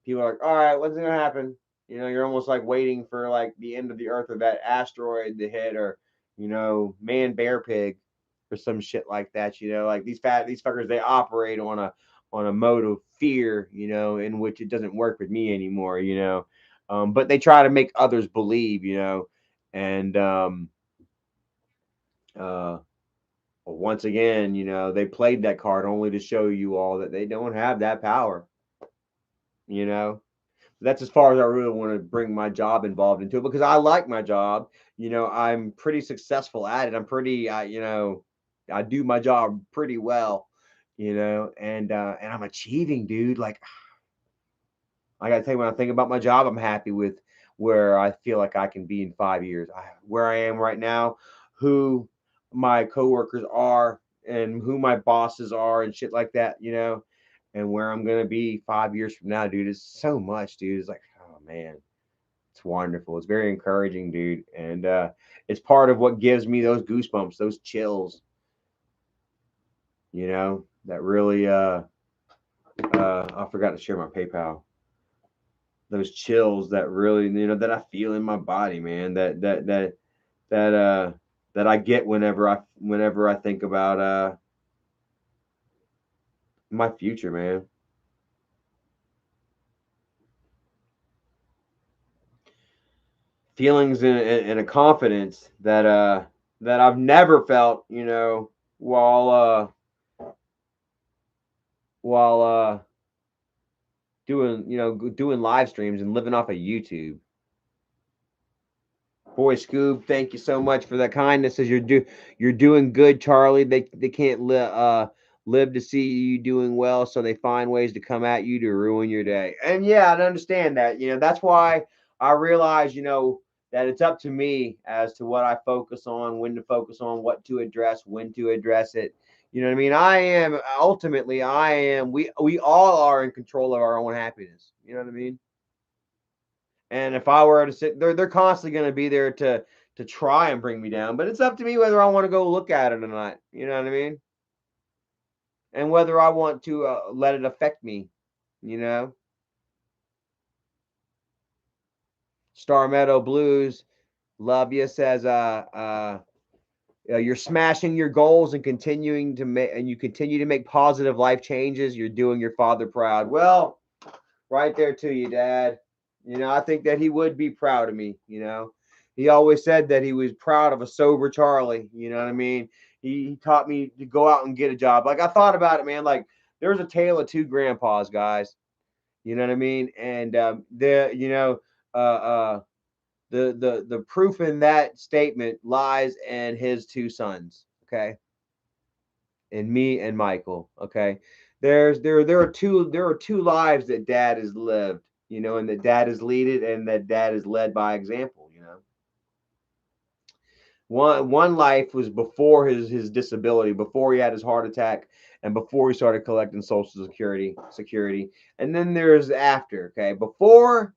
people are like, all right, what's going to happen? You know, you're almost like waiting for like the end of the earth or that asteroid to hit or, you know, man, bear, pig or some shit like that. You know, like these fuckers, they operate on a mode of fear, you know, in which it doesn't work with me anymore, you know. But they try to make others believe, you know, and uh, once again, you know, they played that card only to show you all that they don't have that power, you know. That's as far as I really want to bring my job involved into it because I like my job. You know, I'm pretty successful at it. I'm pretty, you know, I do my job pretty well, you know, and I'm achieving, dude. Like I gotta tell you, when I think about my job, I'm happy with where I feel like I can be in 5 years. Where I am right now, who my coworkers are, and who my bosses are, and shit like that, you know, and where I'm gonna be 5 years from now, dude. Is so much, dude. It's like, oh man, it's wonderful. It's very encouraging, dude, and it's part of what gives me those goosebumps, those chills, you know, that really. I forgot to share my PayPal. Those chills that really, you know, that I feel in my body, man. That that I get whenever I think about my future, man. Feelings and a confidence that I've never felt, you know, while while doing, you know, doing live streams and living off of YouTube. Boy, Scoob, thank you so much for that kindness. As you're doing good, Charlie. They can't live to see you doing well, so they find ways to come at you to ruin your day. And yeah, I understand that. You know, that's why I realize, you know, that it's up to me as to what I focus on, when to focus on, what to address, when to address it. You know what I mean? I am. We all are in control of our own happiness. You know what I mean? And if I were to sit, they're constantly going to be there to try and bring me down. But it's up to me whether I want to go look at it or not. You know what I mean? And whether I want to let it affect me. You know, Star Meadow Blues, love you says you're smashing your goals and continuing to make, and you continue to make positive life changes. You're doing your father proud. Well, right there to you, Dad. You know, I think that he would be proud of me. You know, He always said that he was proud of a sober Charlie. You know what I mean? He taught me to go out and get a job. Like I thought about it, man. Like there's a tale of two grandpas, guys. You know what I mean? And uh, uh, the proof in that statement lies in his two sons. Okay, and me and Michael. Okay, there are two lives that Dad has lived. You know, and that Dad has leaded, and that Dad is led by example. You know, one life was before his disability, before he had his heart attack, and before he started collecting Social Security, and then there's after. Okay, before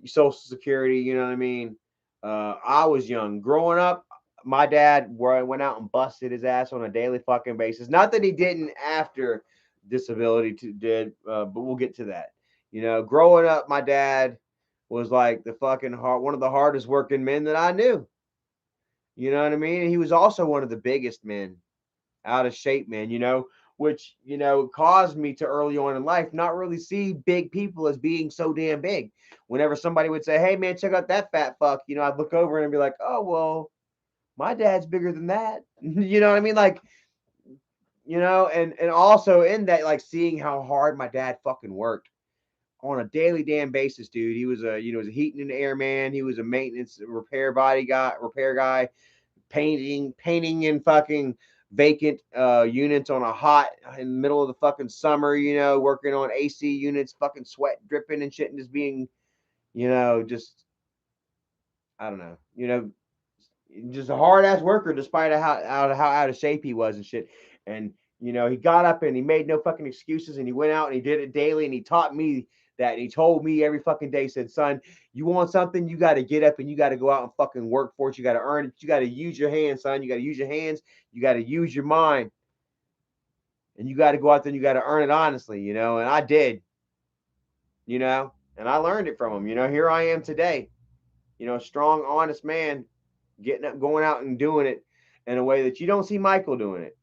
Social Security, you know what I mean. I was young, growing up. My dad went out and busted his ass on a daily fucking basis. Not that he didn't after disability did, but we'll get to that. You know, growing up, my dad was like the fucking one of the hardest working men that I knew. You know what I mean? And he was also one of the biggest men, out of shape men, which, caused me to early on in life not really see big people as being so damn big. Whenever somebody would say, "Hey man, check out that fat fuck," I'd look over and be like, "Oh, well, my dad's bigger than that." You know what I mean? Like, and also in that, like seeing how hard my dad fucking worked on a daily damn basis, dude. He was a heating and air man. He was a maintenance repair guy, painting in fucking vacant units on a hot in the middle of the fucking summer, working on AC units, fucking sweat dripping and shit, and just being, just I don't know, just a hard ass worker despite how out of shape he was and shit. And he got up and he made no fucking excuses, and he went out and he did it daily, and he taught me that, and he told me every fucking day, said, "Son, you want something, you got to get up and you got to go out and fucking work for it. You got to earn it. You got to use your hands, son. You got to use your hands. You got to use your mind, and you got to go out there and you got to earn it honestly." And I did, and I learned it from him. Here I am today, a strong, honest man, getting up, going out and doing it in a way that you don't see Michael doing it.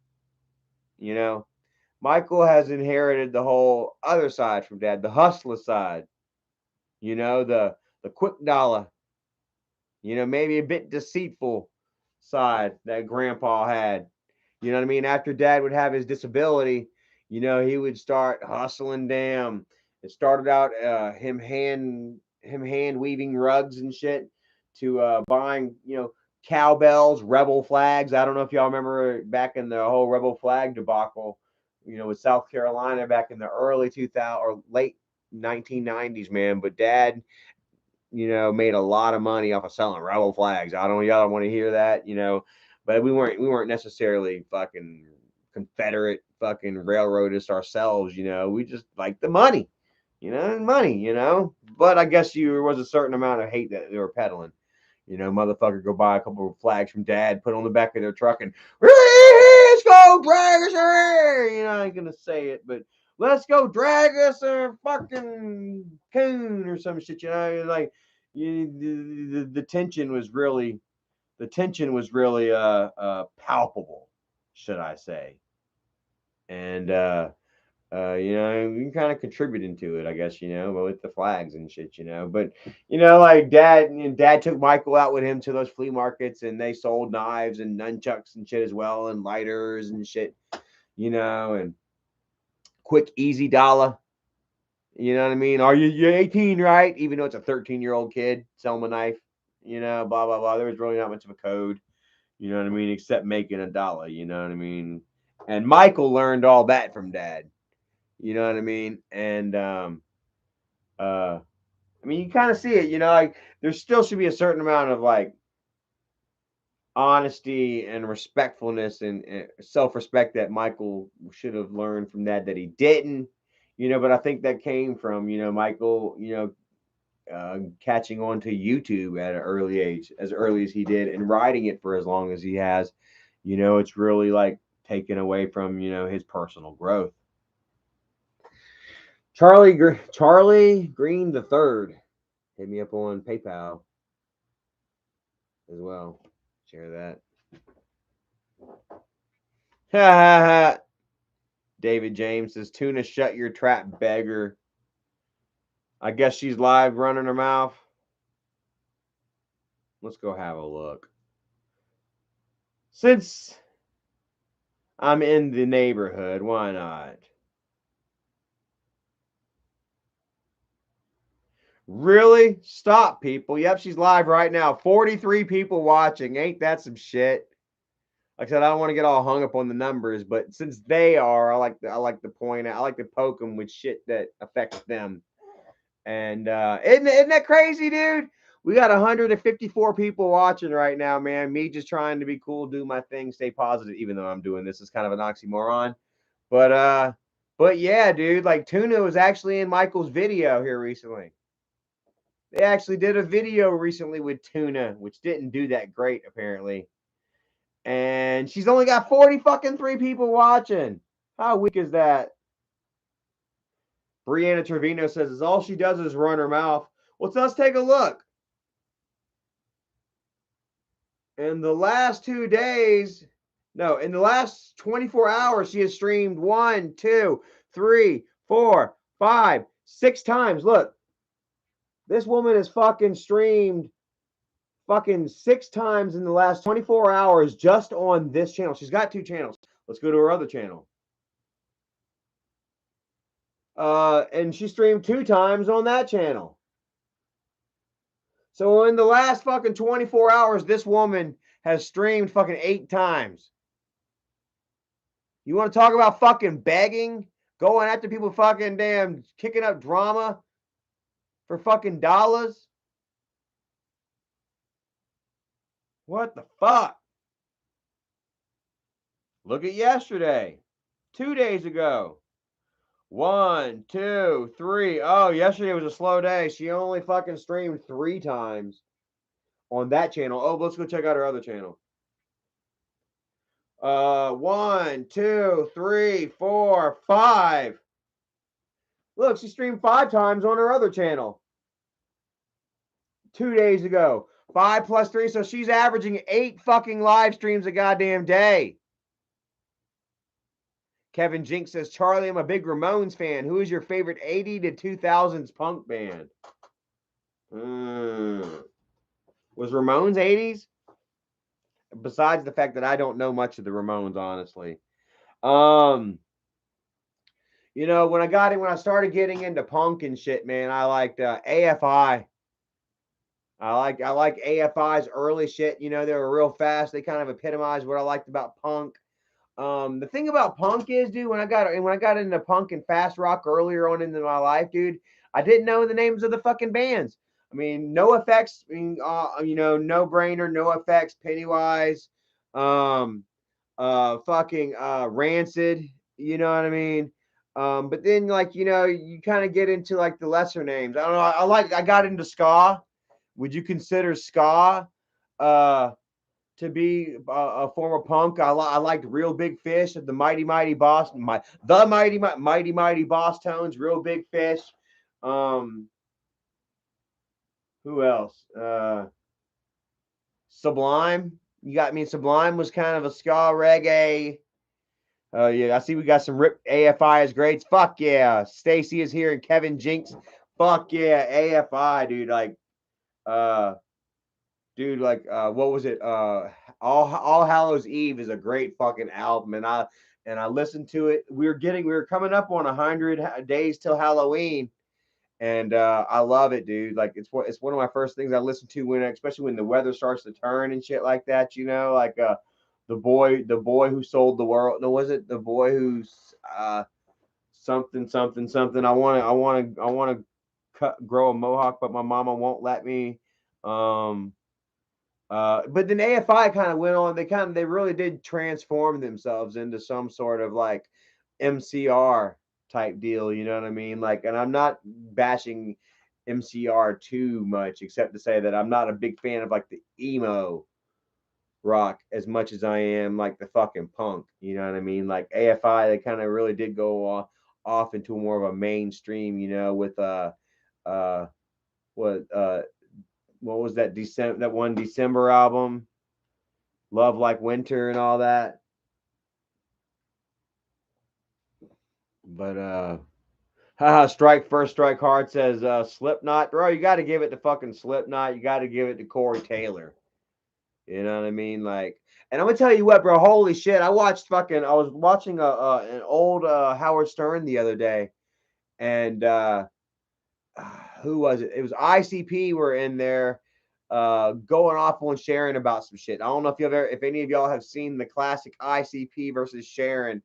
Michael has inherited the whole other side from Dad, the hustler side, the quick dollar, maybe a bit deceitful side that Grandpa had. You know what I mean? After Dad would have his disability, he would start hustling down. It started out him hand weaving rugs and shit to buying, cowbells, rebel flags. I don't know if y'all remember back in the whole rebel flag debacle, with South Carolina back in the early 2000 or late 1990s, man. But Dad, made a lot of money off of selling rebel flags. I don't y'all don't want to hear that, but we weren't necessarily fucking Confederate fucking railroadists ourselves, we just like the money, money, But I guess there was a certain amount of hate that they were peddling. Motherfucker go buy a couple of flags from Dad, put on the back of their truck, and let's go drag us. I ain't gonna say it, but let's go drag us a fucking coon or some shit. Like the tension was really palpable, should I say? And you kind of contributing to it, I guess, with the flags and shit, But like Dad took Michael out with him to those flea markets, and they sold knives and nunchucks and shit as well, and lighters and shit, and quick, easy dollar. You know what I mean? You're 18, right? Even though it's a 13-year-old kid selling a knife, blah blah blah. There was really not much of a code, you know what I mean, except making a dollar, you know what I mean. And Michael learned all that from Dad. You know what I mean? And I mean, you kind of see it, like there still should be a certain amount of like honesty and respectfulness and self-respect that Michael should have learned from that he didn't, but I think that came from, Michael, catching on to YouTube at an early age, as early as he did, and riding it for as long as he has. It's really like taken away from, his personal growth. Charlie Green the Third hit me up on PayPal as well. Share that. David James says, "Tuna, shut your trap, beggar." I guess she's live running her mouth. Let's go have a look. Since I'm in the neighborhood, why not? Really? Stop, people. Yep, she's live right now. 43 people watching. Ain't that some shit? Like I said, I don't want to get all hung up on the numbers, but since they are, I like to point out, I like to poke them with shit that affects them. And isn't that crazy, dude? We got 154 people watching right now, man. Me just trying to be cool, do my thing, stay positive, even though I'm doing this is kind of an oxymoron. But yeah, dude, like Tuna was actually in Michael's video here recently. They actually did a video recently with Tuna, which didn't do that great apparently. And she's only got 40 fucking 3 people watching. How weak is that? Brianna Trevino says is all she does is run her mouth. Well, so let's take a look. In the last 2 days, no, in the last 24 hours, she has streamed 1, 2, 3, 4, 5, 6 times. Look, this woman has fucking streamed fucking 6 times in the last 24 hours just on this channel. She's got 2 channels. Let's go to her other channel. And she streamed 2 times on that channel. So in the last fucking 24 hours, this woman has streamed fucking 8 times. You want to talk about fucking begging? Going after people fucking damn kicking up drama for fucking dollars? What the fuck? Look at yesterday. 2 days ago. 1, 2, 3. Oh, yesterday was a slow day. She only fucking streamed 3 times on that channel. Oh, let's go check out her other channel. 1, 2, 3, 4, 5. Look, she streamed 5 times on her other channel 2 days ago. 5 plus 3, so she's averaging 8 fucking live streams a goddamn day. Kevin Jinks says, Charlie, I'm a big Ramones fan. Who is your favorite 80 to 2000s punk band? Was Ramones 80s? Besides the fact that I don't know much of the Ramones, honestly. You know, when I started getting into punk and shit, man, I liked AFI. I like AFI's early shit. You know, they were real fast. They kind of epitomized what I liked about punk. The thing about punk is, dude, when I got into punk and fast rock earlier on into my life, dude, I didn't know the names of the fucking bands. I mean, NoFX, you know, No Brainer, NoFX, Pennywise, fucking Rancid, you know what I mean? But then like, you know, you kind of get into like the lesser names. I don't know. I got into ska. Would you consider ska to be a form of punk? I liked Real Big Fish, the Mighty Mighty Boss, Mighty Boss Tones, Real Big Fish. Who else? Sublime. You got me. Sublime was kind of a ska reggae. Yeah, I see we got some Rip AFI is greats. Fuck yeah. Stacy is here and Kevin Jinks. Fuck yeah, AFI, dude. What was it? All Hallows Eve is a great fucking album, and I listened to it. We were coming up on 100 days till Halloween, and I love it, dude. Like it's one of my first things I listen to especially when the weather starts to turn and shit like that. You know, like the boy who sold the world. No, was it the boy who's something something something? I want to grow a mohawk, but my mama won't let me. But then AFI kind of went on. They really did transform themselves into some sort of like MCR type deal. You know what I mean? Like, and I'm not bashing MCR too much, except to say that I'm not a big fan of like the emo rock as much as I am like the fucking punk. You know what I mean? Like AFI, they kind of really did go off into more of a mainstream. You know, with uh what was that December album, Love Like Winter and all that. But Strike first, strike hard says Slipknot. Bro, you got to give it to fucking Slipknot. You got to give it to Corey Taylor. You know what I mean? Like, and I'm gonna tell you what, bro. Holy shit! I was watching an old Howard Stern the other day, and who was it? It was ICP were in there, going off on Sharon about some shit. I don't know if any of y'all have seen the classic ICP versus Sharon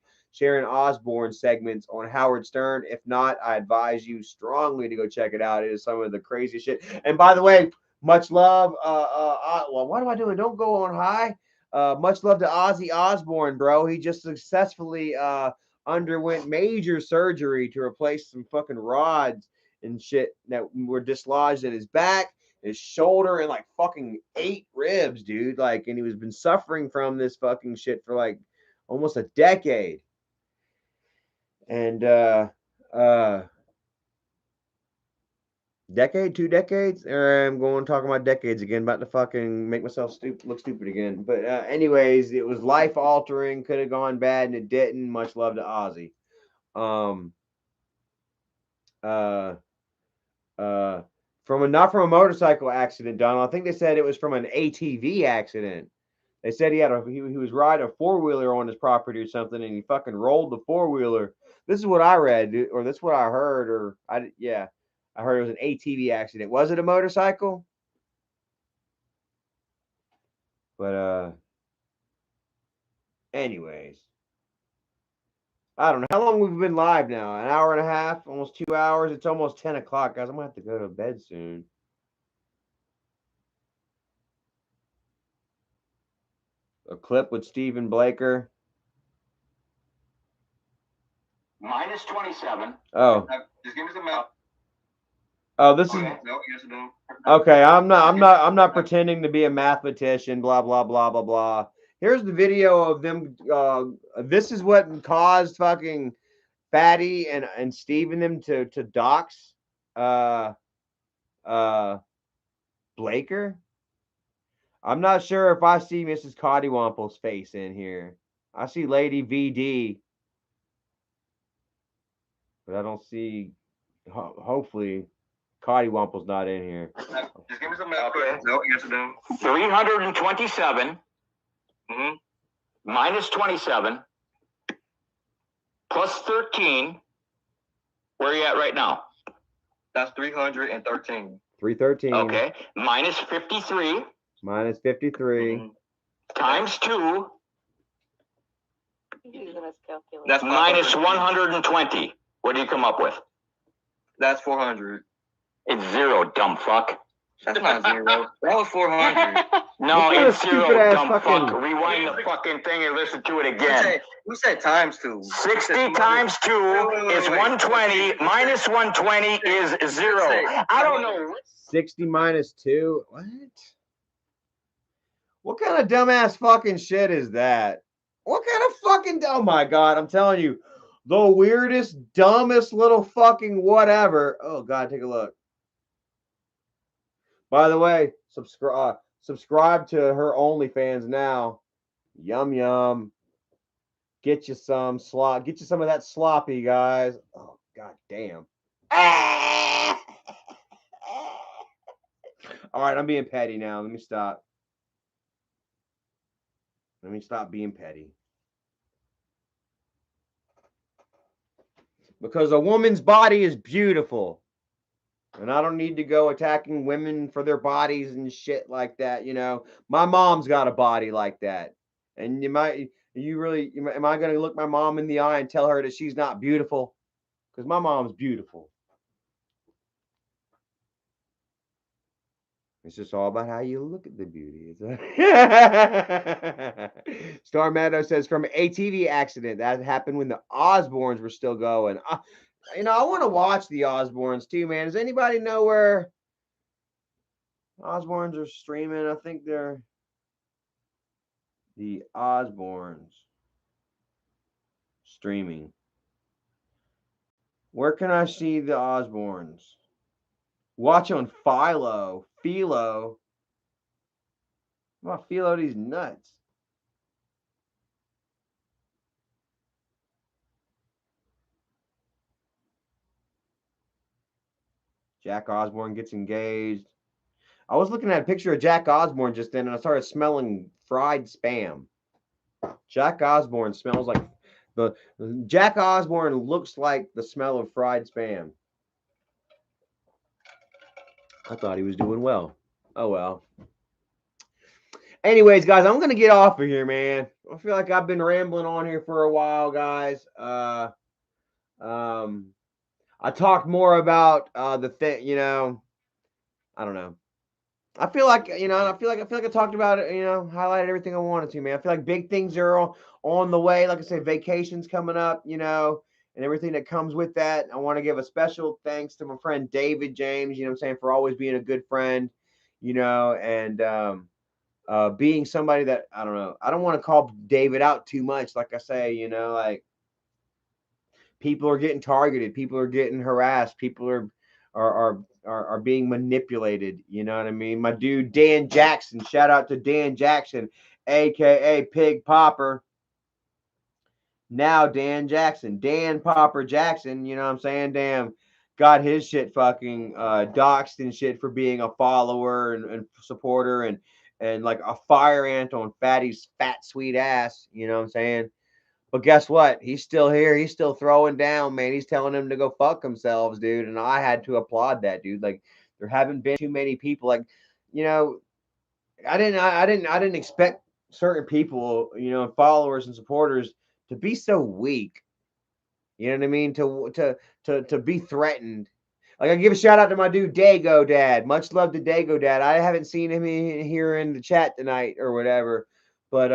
Osbourne segments on Howard Stern. If not, I advise you strongly to go check it out. It is some of the craziest shit. And by the way, much love. Well, what am I doing? Don't go on high. Much love to Ozzy Osbourne, bro. He just successfully underwent major surgery to replace some fucking rods and shit that were dislodged in his back, his shoulder, and like fucking 8 ribs, dude. Like, and he was been suffering from this fucking shit for like almost a decade. And decade, 2 decades. I'm going talking about decades again, about to fucking make myself look stupid again. But anyways, it was life altering, could have gone bad and it didn't. Much love to Ozzy. Not from a motorcycle accident, Donald. I think they said it was from an ATV accident. They said he was riding a 4-wheeler on his property or something, and he fucking rolled the 4-wheeler. This is what I read, or this is what I heard, I heard it was an ATV accident. Was it a motorcycle? But anyways, I don't know how long we've been live now. An hour and a half, almost 2 hours. It's almost 10 o'clock, guys. I'm gonna have to go to bed soon. A clip with Stephen Blaker.
Minus 27.
Oh.
Just give me some milk.
Oh, this is okay. I'm not pretending to be a mathematician. Blah blah blah blah blah. Here's the video of them. This is what caused fucking Fatty and Steve and them to dox Blaker. I'm not sure if I see Mrs. Coddywample's face in here. I see Lady VD, but I don't see. Hopefully, Coddywample's not in here.
Just give me some milk. Okay. No, yes or no. 327 minus 27 plus 13. Where are you at right now? That's 313.
313.
Okay. Minus 53.
Minus 53.
Times 2. That's minus 120. What do you come up with? That's 400. It's 0, dumb fuck. That's not 0. That was 400. No, it's 0, dumb fuck. Rewind the fucking thing and listen to it again.
We said times 2.
60 times 2 is 120. Minus 120 is 0. I don't know.
60 minus 2? What? What kind of dumbass fucking shit is that? What kind of fucking... Oh my God, I'm telling you. The weirdest, dumbest little fucking whatever. Oh God, take a look. By the way, subscribe to her OnlyFans now. Yum yum. Get you some slop. Get you some of that sloppy, guys. Oh God damn. All right, I'm being petty now. Let me stop. Let me stop being petty. Because a woman's body is beautiful. And I don't need to go attacking women for their bodies and shit like that, you know. My mom's got a body like that. And am I going to look my mom in the eye and tell her that she's not beautiful? Because my mom's beautiful. It's just all about how you look at the beauty. Star Meadow says from an ATV accident that happened when the Osbournes were still going. I want to watch the Osbournes too, man. Does anybody know where Osbournes are streaming? I think they're the Osbournes streaming. Where can I see the Osbournes? Watch on Philo. Philo. I'm about Philo these nuts. Jack Osborne gets engaged. I was looking at a picture of Jack Osborne just then, and I started smelling fried spam. Jack Osborne smells like Jack Osborne looks like the smell of fried spam. I thought he was doing well. Oh well. Anyways, guys, I'm gonna get off of here, man. I feel like I've been rambling on here for a while, guys. I talked more about the thing, I don't know. I feel like, I feel like I talked about it, highlighted everything I wanted to, man. I feel like big things are on the way. Like I said, vacations coming up, and everything that comes with that. I want to give a special thanks to my friend David James, for always being a good friend, and being somebody that, I don't know, I don't want to call David out too much. Like I say, like people are getting targeted, people are getting harassed, people are being manipulated. You know what I mean? My dude Dan Jackson, shout out to Dan Jackson, aka Pig Popper. Now Dan Jackson, Dan Popper Jackson. You know what I'm saying? Damn, got his shit fucking doxxed and shit for being a follower and supporter and like a fire ant on Fatty's fat sweet ass. You know what I'm saying? But guess what? He's still here. He's still throwing down, man. He's telling them to go fuck themselves, dude. And I had to applaud that, dude. Like there haven't been too many people. Like, I didn't expect certain people, followers and supporters to be so weak. You know what I mean? To be threatened. Like I give a shout out to my dude Dago Dad. Much love to Dago Dad. I haven't seen him here in the chat tonight or whatever, but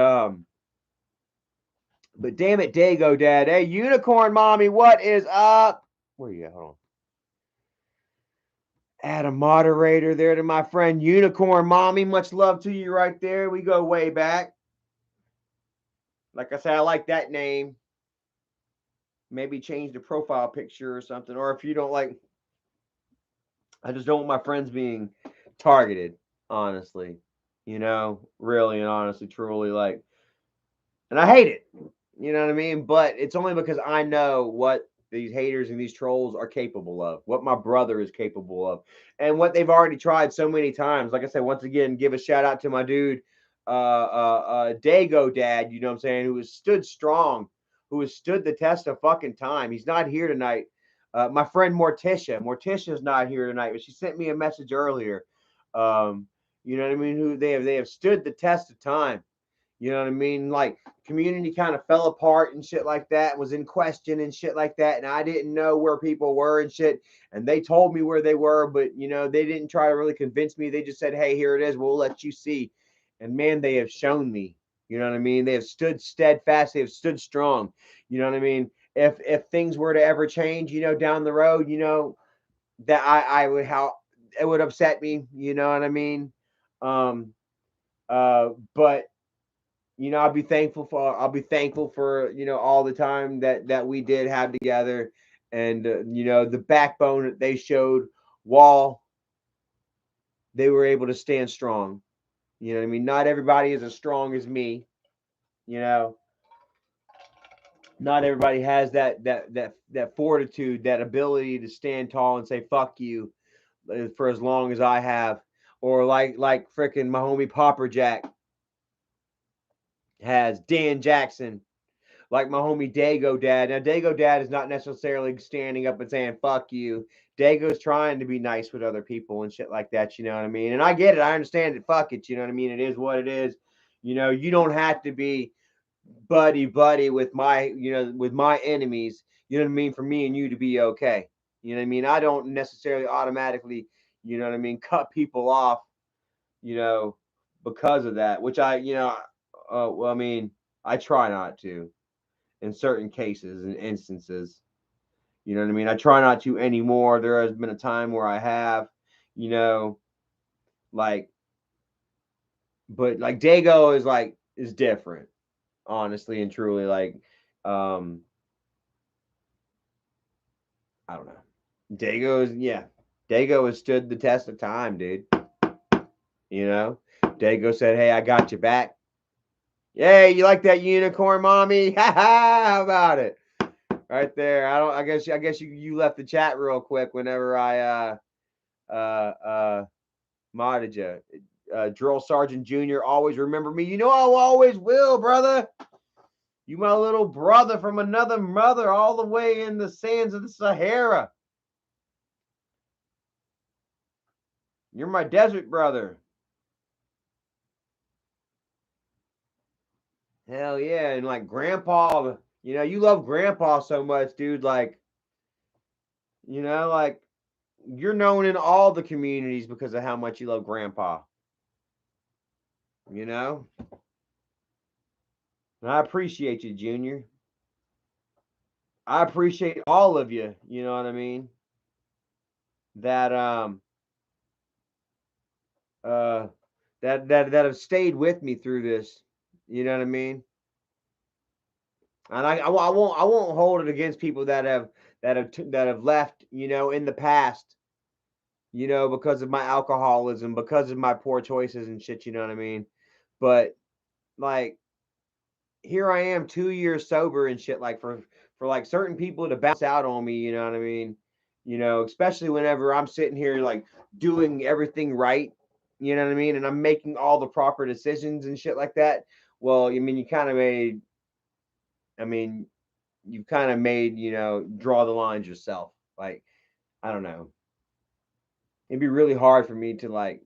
damn it, Dago Dad. Hey, Unicorn Mommy, what is up? Where you at? Hold on. Add a moderator there to my friend Unicorn Mommy. Much love to you right there. We go way back. Like I said, I like that name. Maybe change the profile picture or something. Or if you don't like, I just don't want my friends being targeted, honestly. Really and honestly, truly, like, and I hate it. You know what I mean? But it's only because I know what these haters and these trolls are capable of, what my brother is capable of, and what they've already tried so many times. Like I said, once again, give a shout out to my dude, Dago Dad, you know what I'm saying, who has stood strong, who has stood the test of fucking time. He's not here tonight. My friend Morticia's not here tonight, but she sent me a message earlier. You know what I mean? Who they have stood the test of time. You know what I mean? Like community kind of fell apart and shit like that, was in question and shit like that. And I didn't know where people were and shit. And they told me where they were, but they didn't try to really convince me. They just said, hey, here it is. We'll let you see. And man, they have shown me, you know what I mean? They have stood steadfast. They have stood strong. You know what I mean? If things were to ever change, down the road, that I would, how it would upset me, you know what I mean? But I'll be thankful for all the time that we did have together, and the backbone that they showed while they were able to stand strong. You know what I mean? Not everybody is as strong as me. Not everybody has that fortitude, that ability to stand tall and say fuck you for as long as I have, or like freaking my homie Popper Jack has, Dan Jackson, like my homie Dago Dad. Now, Dago Dad is not necessarily standing up and saying, fuck you. Dago's trying to be nice with other people and shit like that, you know what I mean? And I get it. I understand it. Fuck it. You know what I mean? It is what it is. You don't have to be buddy with with my enemies, you know what I mean, for me and you to be okay. You know what I mean? I don't necessarily automatically, you know what I mean, cut people off, because of that, which I mean, I try not to in certain cases and instances. You know what I mean? I try not to anymore. There has been a time where I have, like, but like Dago is different, honestly and truly. Like, I don't know. Dago has stood the test of time, dude. Dago said, hey, I got you back. Yay, you like that Unicorn Mommy? How about it? Right there. I guess you left the chat real quick whenever I Modija. Drill Sergeant Jr. always remember me. You know I always will, brother. You my little brother from another mother all the way in the sands of the Sahara. You're my desert brother. Hell yeah. And like grandpa, you know, you love grandpa so much, dude. Like, you know, like you're known in all the communities because of how much you love grandpa. You know? And I appreciate you, Junior. I appreciate all of you, you know what I mean? That uh that have stayed with me through this. You know what I mean? And I won't hold it against people that have left, you know, in the past, you know, because of my alcoholism, because of my poor choices and shit, you know what I mean? But like here I am 2 years sober and shit, like for like certain people to bounce out on me, you know what I mean? You know, especially whenever I'm sitting here like doing everything right, you know what I mean? And I'm making all the proper decisions and shit like that. Well, I mean, I mean, you kind of made, you know, draw the lines yourself. Like, I don't know. It'd be really hard for me to like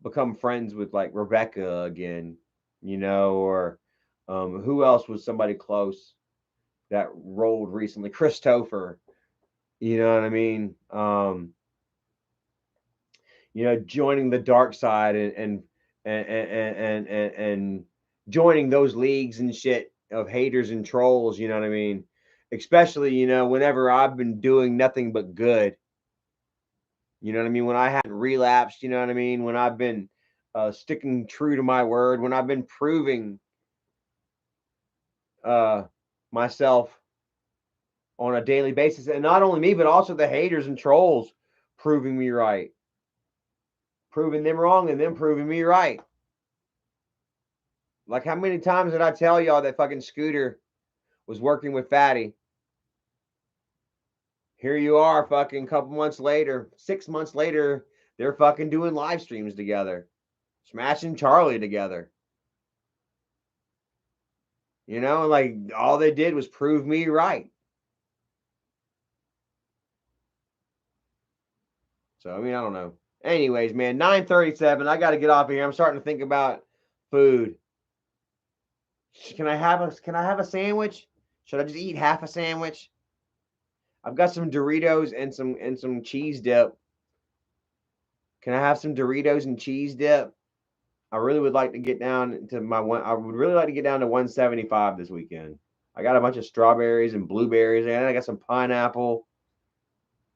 become friends with like Rebecca again, you know, or who else was somebody close that rolled recently? Christopher, you know what I mean? You know, joining the dark side and joining those leagues and shit of haters and trolls, you know what I mean? Especially, you know, whenever I've been doing nothing but good. You know what I mean? When I haven't relapsed, you know what I mean? When I've been sticking true to my word, when I've been proving uh, myself on a daily basis, and not only me, but also the haters and trolls proving me right, proving them wrong, and then proving me right. Like, how many times did I tell y'all that fucking Scooter was working with Fatty? Here you are, fucking couple months later, 6 months later, they're fucking doing live streams together, smashing Charlie together. You know, like all they did was prove me right. So I mean, I don't know. Anyways, man, 9:37. I got to get off of here. I'm starting to think about food. Can I have a sandwich? Should I just eat half a sandwich? I've got some Doritos and some cheese dip. Can I have some Doritos and cheese dip? I really would like to get down to my one. I would really like to get down to 175 this weekend. I got a bunch of strawberries and blueberries, and I got some pineapple.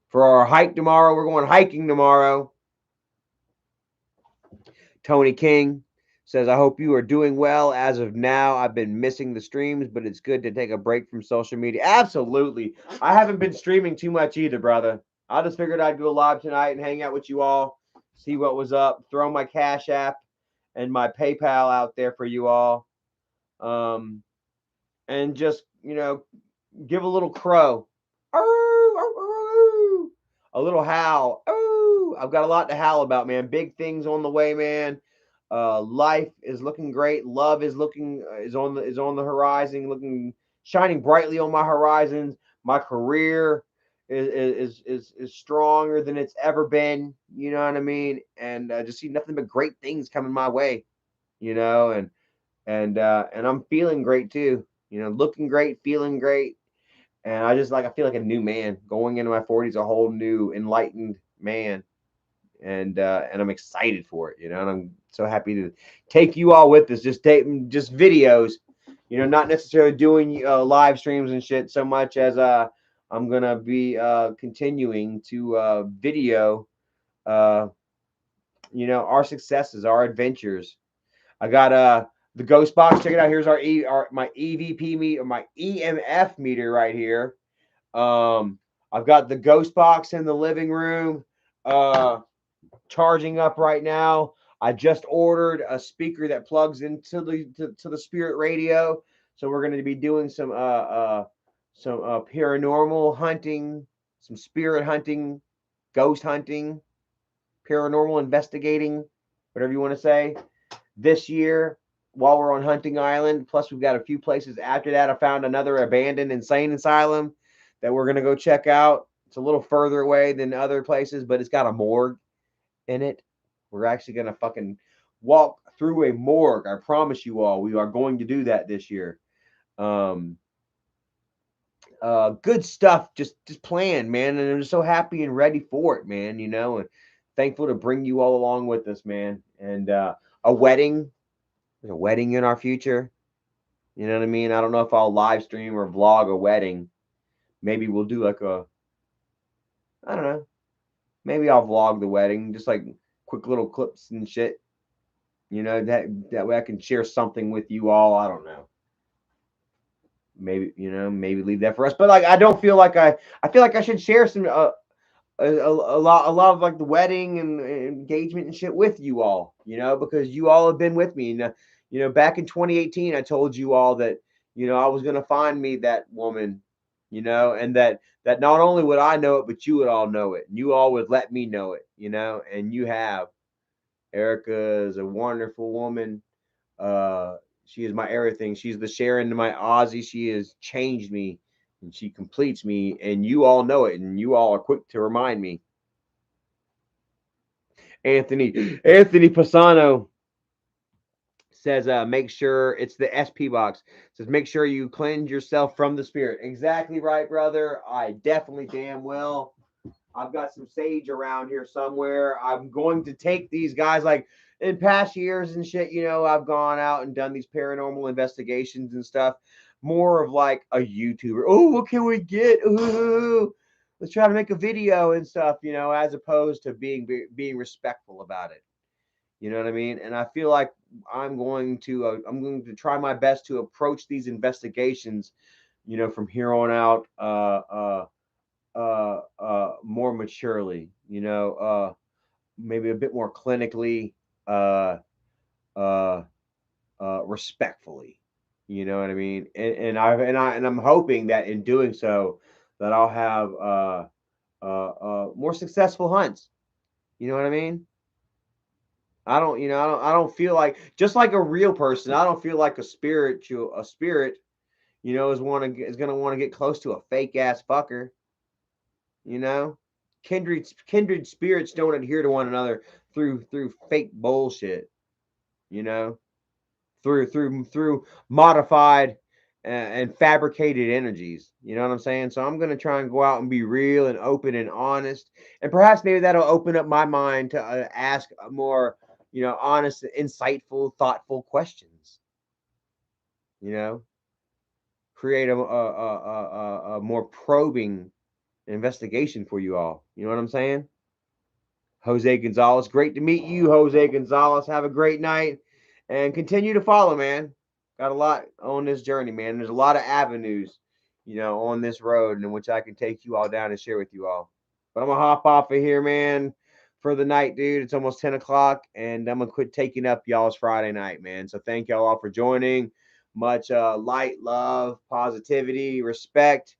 For our hike tomorrow, we're going hiking tomorrow. Tony King says, I hope you are doing well. As of now, I've been missing the streams, but it's good to take a break from social media. Absolutely. I haven't been streaming too much either, brother. I just figured I'd go live tonight and hang out with you all, see what was up, throw my Cash App and my PayPal out there for you all. And just, you know, give a little crow. A little howl. Oh, I've got a lot to howl about, man. Big things on the way, man. Life is looking great. Love is looking is on the horizon, looking shining brightly on my horizons. My career is stronger than it's ever been. You know what I mean? And just see nothing but great things coming my way. You know, and I'm feeling great too. You know, looking great, feeling great, and I feel like a new man going into my 40s, a whole new enlightened man, and I'm excited for it. You know, and I'm so happy to take you all with us. Just videos. You know, not necessarily doing live streams and shit so much as I'm gonna be continuing to video. You know, our successes, our adventures. I got the ghost box. Check it out. Here's my EVP meter, my EMF meter right here. I've got the ghost box in the living room, charging up right now. I just ordered a speaker that plugs into to the spirit radio. So we're going to be doing some paranormal hunting, some spirit hunting ghost hunting, paranormal investigating, whatever you want to say, this year while we're on Hunting Island. Plus, we've got a few places after that. I found another abandoned insane asylum that we're going to go check out. It's a little further away than other places, but it's got a morgue in it. We're actually going to fucking walk through a morgue. I promise you all, we are going to do that this year. Good stuff, just planned, man, and I'm just so happy and ready for it, man. You know, and thankful to bring you all along with us, man. And a wedding, there's a wedding in our future. You know what I mean? I don't know if I'll live stream or vlog a wedding. Maybe we'll do like I don't know. Maybe I'll vlog the wedding, just like quick little clips and shit. You know, that way I can share something with you all. I don't know. Maybe, you know, maybe leave that for us. But like, I don't feel like I feel like I should share some a lot of like the wedding and engagement and shit with you all, you know, because you all have been with me. And, you know, back in 2018, I told you all that, you know, I was going to find me that woman, you know, and that not only would I know it, but you would all know it. And you all would let me know it, you know, and you have. Erica is a wonderful woman. She is my everything. She's the Sharon to my Ozzy. She has changed me and she completes me, and you all know it, and you all are quick to remind me. Anthony Pisano says, make sure it's the SP box. Says, make sure you cleanse yourself from the spirit. Exactly right, brother. I definitely damn well. I've got some sage around here somewhere. I'm going to take these guys, like in past years and shit, you know, I've gone out and done these paranormal investigations and stuff. More of like a YouTuber. Oh, what can we get? Ooh, let's try to make a video and stuff, you know, as opposed to being respectful about it. You know what I mean? And I feel like I'm going to try my best to approach these investigations, you know, from here on out, more maturely, you know, maybe a bit more clinically, uh, uh, respectfully. You know what I mean? And I'm hoping that in doing so, that I'll have more successful hunts. You know what I mean? I don't feel like, just like a real person. I don't feel like a spirit, you know, is gonna want to get close to a fake ass fucker. You know, kindred spirits don't adhere to one another through fake bullshit. You know, through modified and fabricated energies. You know what I'm saying? So I'm gonna try and go out and be real and open and honest, and perhaps maybe that'll open up my mind to ask more, you know, honest, insightful, thoughtful questions. You know, create a more probing investigation for you all. You know what I'm saying? Jose Gonzalez, great to meet you, Jose Gonzalez. Have a great night and continue to follow, man. Got a lot on this journey, man. There's a lot of avenues, you know, on this road in which I can take you all down and share with you all. But I'm gonna hop off of here, man, for the night, dude. It's almost 10 o'clock, and I'm gonna quit taking up y'all's Friday night, man. So thank y'all all for joining. Much light, love, positivity, respect.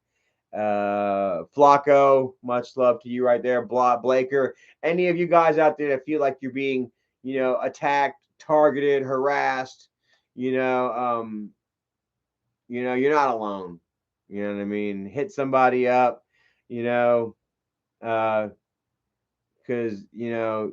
Flacco, much love to you right there. Blaker, any of you guys out there that feel like you're being, you know, attacked, targeted, harassed, you know, you're not alone. You know what I mean? Hit somebody up, you know, because you know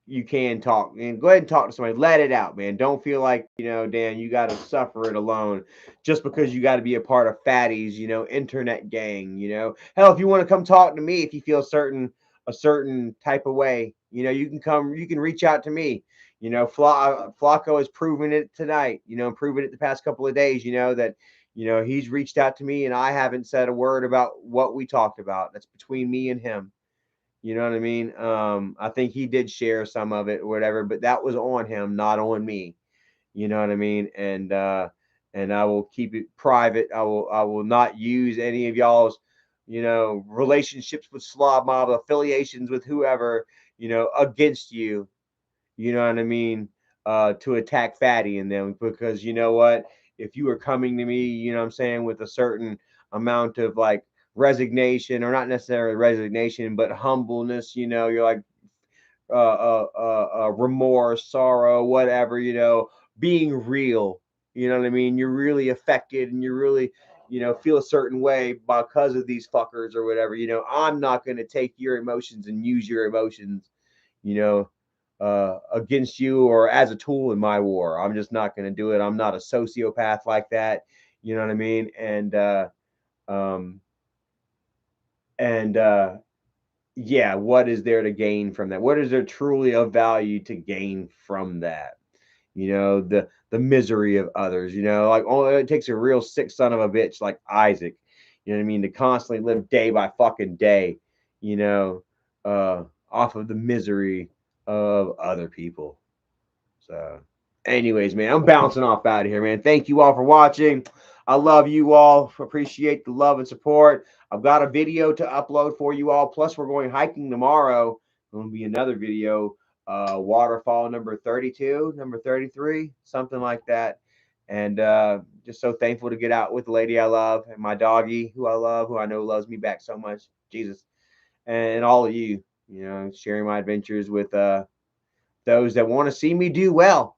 you can talk, and go ahead and talk to somebody. Let it out, man. Don't feel like, you know, Dan, you got to suffer it alone just because you got to be a part of Fatty's, you know, internet gang. You know, hell, if you want to come talk to me, if you feel a certain type of way, you know, you can reach out to me. You know, Flacco has proven it tonight. You know, proven it the past couple of days. You know that. You know, he's reached out to me, and I haven't said a word about what we talked about. That's between me and him. You know what I mean? I think he did share some of it or whatever, but that was on him, not on me. You know what I mean? And I will keep it private. I will not use any of y'all's, you know, relationships with Slob Mob, affiliations with whoever, you know, against you. You know what I mean? To attack Fatty and them, because you know what? If you were coming to me, you know what I'm saying, with a certain amount of like resignation, or not necessarily resignation, but humbleness. You know, you're like remorse, sorrow, whatever. You know, being real. You know what I mean? You're really affected, and you really, feel a certain way because of these fuckers or whatever. You know, I'm not going to take your emotions and use your emotions, you know, against you or as a tool in my war. I'm just not going to do it. I'm not a sociopath like that. You know what I mean? Um, and yeah, what is there to gain from that? What is there truly of value to gain from that? You know, the misery of others. You know, like it takes a real sick son of a bitch like Isaac. You know what I mean? To constantly live day by fucking day. You know, off of the misery of other people. So, anyways, man, I'm bouncing off out of here, man. Thank you all for watching. I love you all. Appreciate the love and support. I've got a video to upload for you all. Plus, we're going hiking tomorrow. There'll be another video. Waterfall number 32, number 33, something like that. And just so thankful to get out with the lady I love and my doggy who I love, who I know loves me back so much. Jesus. And all of you, sharing my adventures with those that want to see me do well.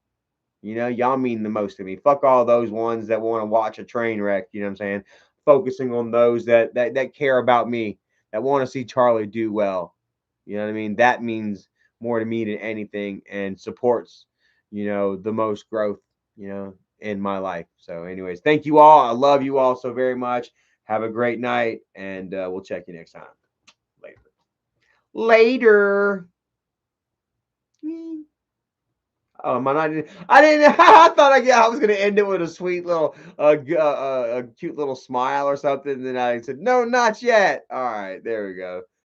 You know, y'all mean the most to me. Fuck all those ones that want to watch a train wreck. You know what I'm saying? Focusing on those that care about me, that want to see Charlie do well. You know what I mean? That means more to me than anything, and supports, the most growth, in my life. So, anyways, thank you all. I love you all so very much. Have a great night, and we'll check you next time. Later. Oh, am I not? I didn't. I thought I was gonna end it with a sweet little, a cute little smile or something. And then I said, "No, not yet." All right, there we go.